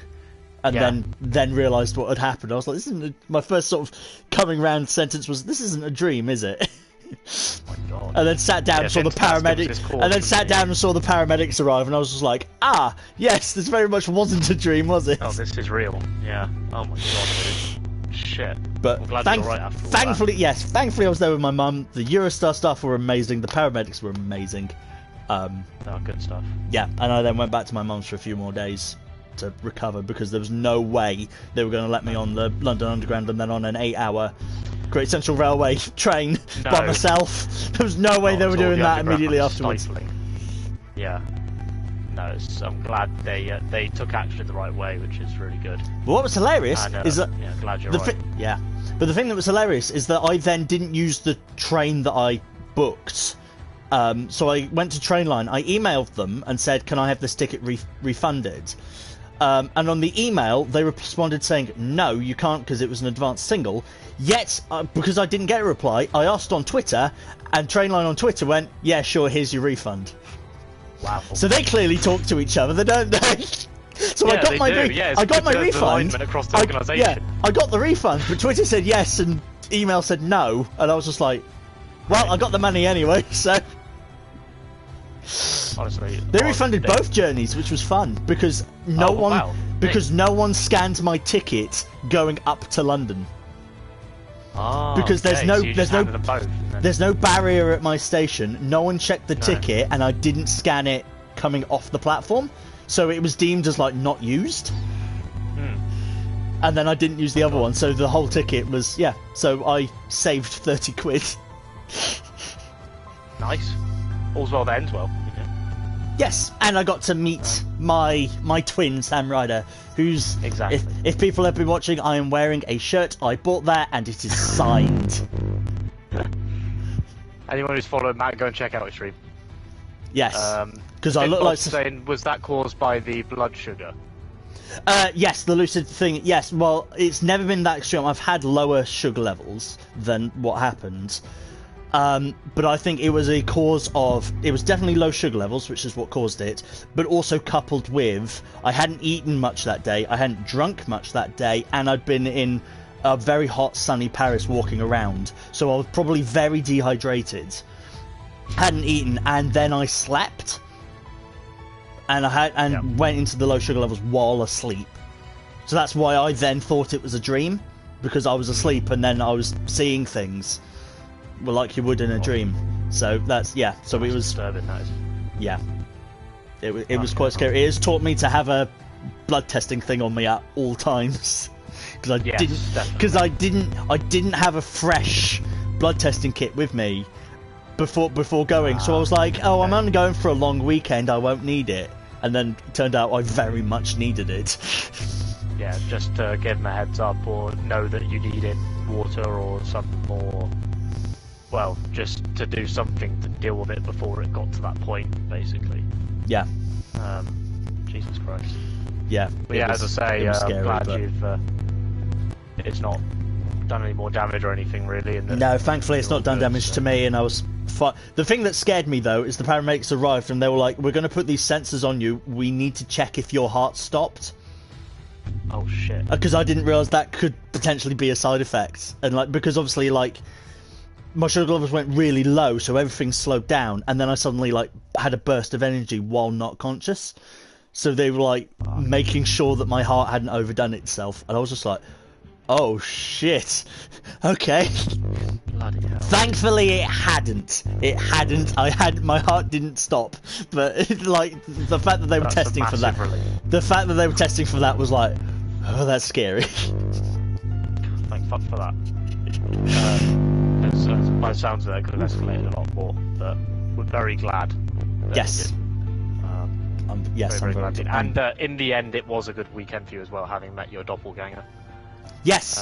And then realised what had happened. I was like, this isn't my first sort of coming round sentence was, this isn't a dream, is it? Oh my god! And then sat down and saw the paramedics. And then sat down and saw the paramedics arrive, and I was just like, yes, this very much wasn't a dream, was it? Oh, this is real. Yeah. Oh my god, dude. Shit. But I'm glad you're right after all thankfully, thankfully I was there with my mum. The Eurostar staff were amazing. The paramedics were amazing. Good stuff. Yeah, and I then went back to my mum's for a few more days to recover because there was no way they were going to let me on the London Underground and then on an 8-hour Great Central Railway train by myself. There was no way they were doing that immediately afterwards. Yeah. No, I'm glad they took action the right way, which is really good. But what was hilarious is that glad you're right. But the thing that was hilarious is that I then didn't use the train that I booked. So I went to Trainline. I emailed them and said, "Can I have this ticket refunded?" And on the email, they responded saying, "No, you can't because it was an advanced single." Yet, because I didn't get a reply, I asked on Twitter, and Trainline on Twitter went, "Yeah, sure, here's your refund." Wow. So they clearly talk to each other, don't they? So Yeah, I got they my do. Yeah, it's I got good my to refund. alignment across the organisation. Yeah, I got the refund, but Twitter said yes and email said no, and I was just like, well, I got the money anyway, so. Honestly, They refunded both journeys, which was fun because no one scanned my ticket going up to London. Oh, Because okay, so you just handed them both, there's no barrier at my station. No one checked the ticket, and I didn't scan it coming off the platform, so it was deemed as like not used. And then I didn't use the other one, so the whole ticket was So I saved 30 quid. Nice. All's well that ends well. Yes, and I got to meet my twin Sam Ryder, who's exactly. If people have been watching, I am wearing a shirt. I bought that, and it is signed. Anyone who's followed Matt, go and check out his stream. Yes, because I look like saying, was that caused by the blood sugar? Yes, the lucid thing. Yes, well, it's never been that extreme. I've had lower sugar levels than what happened. But I think it was a cause of... It was definitely low sugar levels, which is what caused it, but also coupled with I hadn't eaten much that day, I hadn't drunk much that day, and I'd been in a very hot, sunny Paris walking around, so I was probably very dehydrated. Hadn't eaten, and then I slept, and went into the low sugar levels while asleep. So that's why I then thought it was a dream, because I was asleep and then I was seeing things. Well, like you would in a dream. So that's So it was disturbing. That is. Yeah. It was quite scary. It has taught me to have a blood testing thing on me at all times because I didn't have a fresh blood testing kit with me before going. So I was like, oh, I'm only going for a long weekend. I won't need it. And then it turned out I very much needed it. Yeah, just to give them a heads up or know that you needed water or something more. Well, just to do something to deal with it before it got to that point, basically. Yeah. Jesus Christ. Yeah. But yeah, as I say, I'm glad you've. It's not done any more damage or anything, really. No, thankfully it's not done damage to me, and I was. The thing that scared me though is the paramedics arrived and they were like, "We're going to put these sensors on you. We need to check if your heart stopped." Oh shit. Because I didn't realise that could potentially be a side effect, and because obviously my sugar levels went really low, so everything slowed down, and then I suddenly had a burst of energy while not conscious. So they were making sure that my heart hadn't overdone itself, and I was just like, "Oh shit, okay." Bloody hell. Thankfully, it hadn't. My heart didn't stop, but the fact that they were testing for that, was like, oh, that's scary. Thank fuck for that. By the sounds of it, it could have escalated a lot more, but we're very glad. Yes. I'm very glad. And in the end, it was a good weekend for you as well, having met your doppelganger. Yes,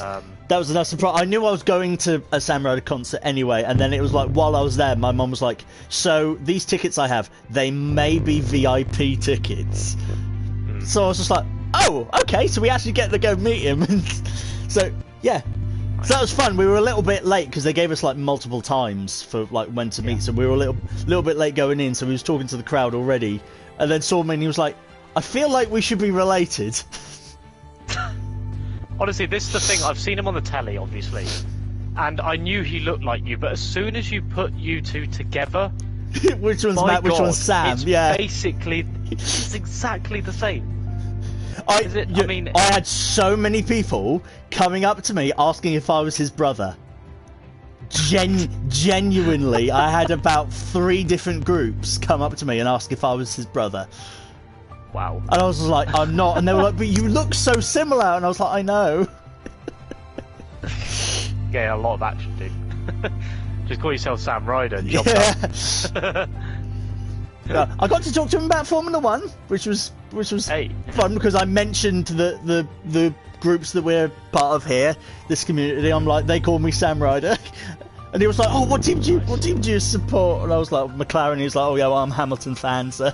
that was a nice surprise. I knew I was going to a Sam Ryder concert anyway, and then it was while I was there, my mum was like, "So these tickets I have, they may be VIP tickets." So I was just like, "Oh, okay." So we actually get to go meet him, and so yeah. So that was fun. We were a little bit late because they gave us multiple times for when to meet. So we were a little bit late going in. So we was talking to the crowd already, and then saw me and he was like, "I feel like we should be related." Honestly, this is the thing. I've seen him on the telly, obviously, and I knew he looked like you. But as soon as you put you two together, which one's Matt? Which one's Sam? Basically, it's exactly the same. I had so many people coming up to me asking if I was his brother. Genuinely, I had about 3 different groups come up to me and ask if I was his brother. Wow. And I was just like, I'm not. And they were like, but you look so similar. And I was like, I know. Yeah, a lot of action, dude. Just call yourself Sam Ryder and jump up. I got to talk to him about Formula 1, which was fun because I mentioned the groups that we're part of here, this community. I'm like, they call me Sam Ryder. And he was like, "Oh, what team do you support?" And I was like, McLaren. He was like, "Oh yeah, well, I'm a Hamilton fan, so."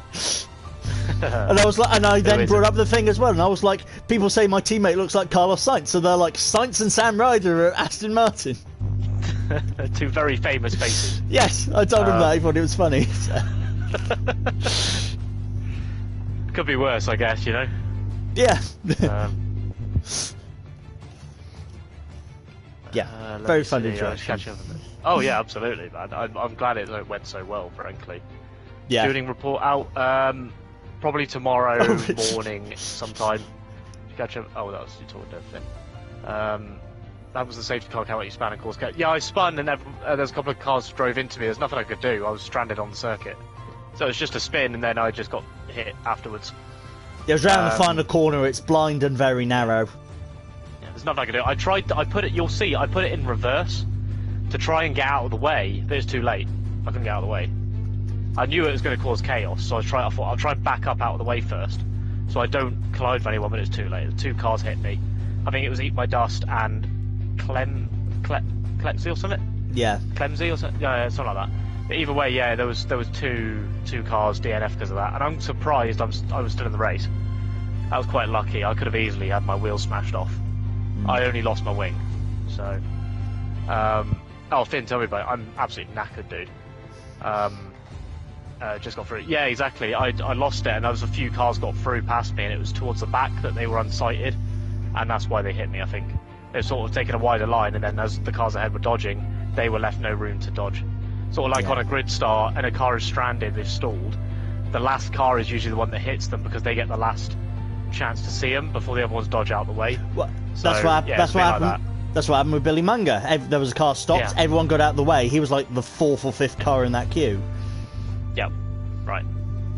And I was like, and I then brought up the thing as well, and I was like, people say my teammate looks like Carlos Sainz, so they're like, Sainz and Sam Ryder are Aston Martin. 2 very famous faces. Yes, I told him that. He thought it was funny. So. Could be worse, I guess. Yeah. Um, Yeah, let very me fun see, interaction. catching up with it. Oh yeah, absolutely, man. I'm glad it went so well, frankly. Yeah. Student report out probably tomorrow Oh, really? morning sometime. Catch up. Oh, that was you talking to Finn. That was the safety car count you span, of course. Yeah, I spun and there's a couple of cars drove into me. There's nothing I could do. I was stranded on the circuit. So it was just a spin and then I just got hit afterwards. It was round the final corner. It's blind and very narrow. Yeah, there's nothing I could do. I put it. You'll see. I put it in reverse to try and get out of the way, but it's too late. I couldn't get out of the way. I knew it was going to cause chaos, so I thought I'll try and back up out of the way first, so I don't collide with anyone. But it's too late. The two cars hit me. I think it was Eat My Dust and Clemsy or something. Yeah. Clemsy or something. Yeah, something like that. But either way, yeah, there was two cars DNF because of that, and I'm surprised I was still in the race. I was quite lucky. I could have easily had my wheel smashed off. I only lost my wing, so. Oh, Finn, tell me about it. I'm absolutely knackered, dude. Just got through. Yeah, exactly. I lost it, and there was a few cars got through past me, and it was towards the back that they were unsighted, and that's why they hit me. I think they were sort of taking a wider line, and then as the cars ahead were dodging, they were left no room to dodge. Sort of like on a grid start, and a car is stranded, they've stalled. The last car is usually the one that hits them because they get the last chance to see them before the other ones dodge out of the way. Well, So, that's what yeah, that's it's a what bit happened. like That's what happened with Billy Munger. There was a car stopped. Yeah. Everyone got out of the way. He was like the fourth or fifth car in that queue. Yep, right.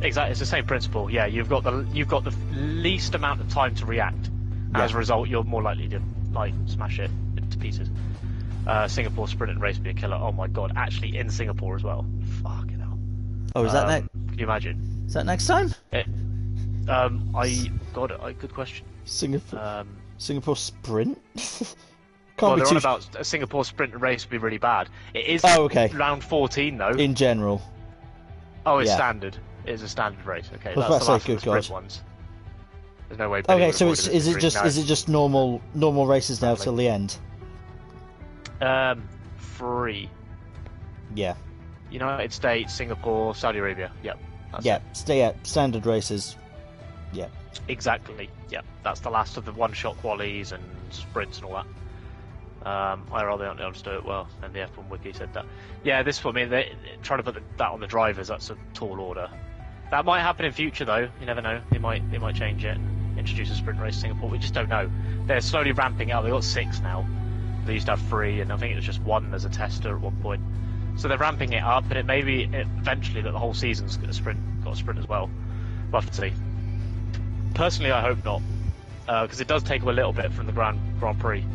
Exactly, it's the same principle. Yeah, you've got the least amount of time to react. As a result, you're more likely to smash it into pieces. Singapore sprint and race be a killer. Oh my god, actually in Singapore as well. Fucking hell. Oh, is that next? Can you imagine? Is that next time? Good question. Singapore sprint. Well, they're on about a Singapore sprint and race would be really bad. It is round 14 though. In general. Oh, it's standard. It is a standard race. Okay, I was that's the about to say, last of the good sprint God. ones. There's no way. Billy Okay, would so avoid it's it is in it the just street. normal races now till the end? No. 3. Yeah. United States, Singapore, Saudi Arabia. Yep. That's it. Standard races. Yeah. Exactly. Yeah. That's the last of the one-shot qualies and sprints and all that. I rather don't understood it well, and the F1 wiki said that. Yeah, this one. I mean, they're trying to put that on the drivers. That's a tall order. That might happen in future, though. You never know. They might change it and introduce a sprint race in Singapore. We just don't know. They're slowly ramping up. They've got 6 now. They used to have 3, and I think it was just 1 as a tester at one point. So they're ramping it up, and it may be eventually that the whole season's got a sprint as well. We'll have to see. Personally, I hope not, because it does take away a little bit from the Grand Prix.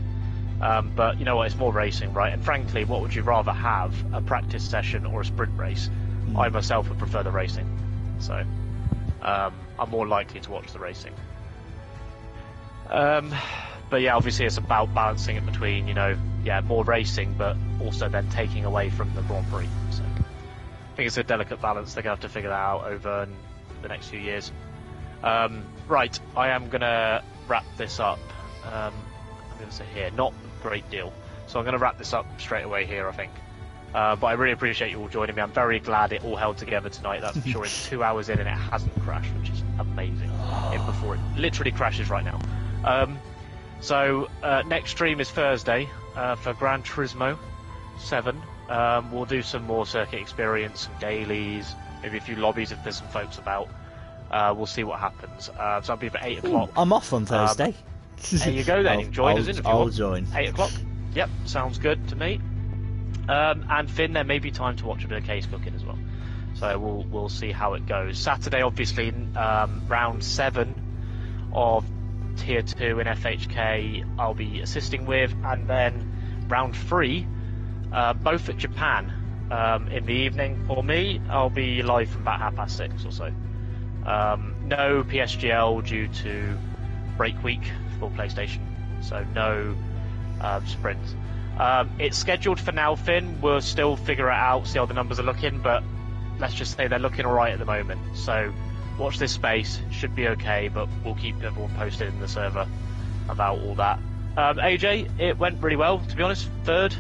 But you know what? It's more racing, right? And frankly, what would you rather have, a practice session or a sprint race? I myself would prefer the racing. So I'm more likely to watch the racing. But yeah, obviously it's about balancing it between, more racing, but also then taking away from the Grand Prix. So I think it's a delicate balance. They're going to have to figure that out over the next few years. Right, I am going to wrap this up. I'm going to say here, not a great deal. So I'm going to wrap this up straight away here, I think. But I really appreciate you all joining me. I'm very glad it all held together tonight. That's for sure. It's 2 hours in and it hasn't crashed, which is amazing. Before it literally crashes right now. So next stream is Thursday for Gran Turismo 7. We'll do some more circuit experience, some dailies, maybe a few lobbies if there's some folks about. We'll see what happens. So I'll be for 8 o'clock. I'm off on Thursday. There you go then. Join us in if you want. I'll join. 8 o'clock. Yep, sounds good to me. And Finn, there may be time to watch a bit of case cooking as well. So we'll see how it goes. Saturday, obviously, round 7 of Tier 2 in FHK I'll be assisting with, and then round 3 both at Japan in the evening. For me, I'll be live from about 6:30 or so. No PSGL due to break week for PlayStation, so no sprints. It's scheduled for now, Finn. We'll still figure it out, see how the numbers are looking, but let's just say they're looking alright at the moment. So watch this space, should be okay, but we'll keep everyone posted in the server about all that. AJ, it went really well, to be honest. Third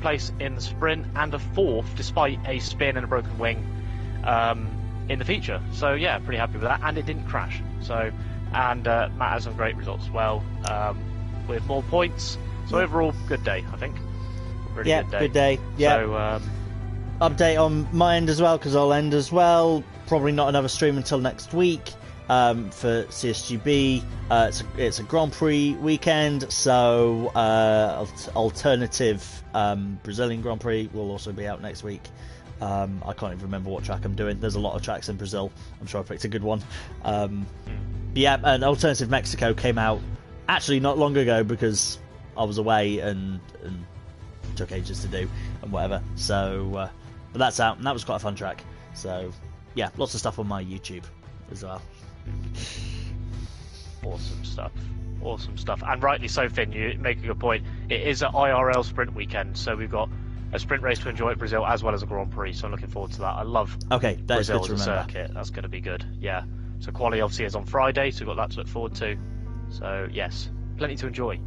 place in the sprint, and a 4th, despite a spin and a broken wing in the feature. So yeah, pretty happy with that, and it didn't crash. So and Matt has some great results as well, with more points. So overall, good day, I think. Really good day. Yeah. So, update on my end as well, because I'll end as well. Probably not another stream until next week for CSGB. It's a Grand Prix weekend, so alternative Brazilian Grand Prix will also be out next week. I can't even remember what track I'm doing. There's a lot of tracks in Brazil. I'm sure I picked a good one. Yeah, and Alternative Mexico came out actually not long ago because I was away and took ages to do and whatever. So, but that's out, and that was quite a fun track. So, yeah, lots of stuff on my YouTube as well. Awesome stuff. And rightly so, Finn, you make a good point. It is an IRL sprint weekend, so we've got a sprint race to enjoy at Brazil as well as a Grand Prix, so I'm looking forward to that. I love Brazil as a circuit. That's going to be good. Yeah. So quali obviously is on Friday, so we've got that to look forward to. So yes, plenty to enjoy.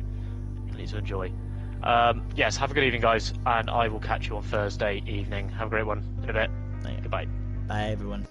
Yes, have a good evening, guys, and I will catch you on Thursday evening. Have a great one. In a bit. Goodbye. Bye, everyone.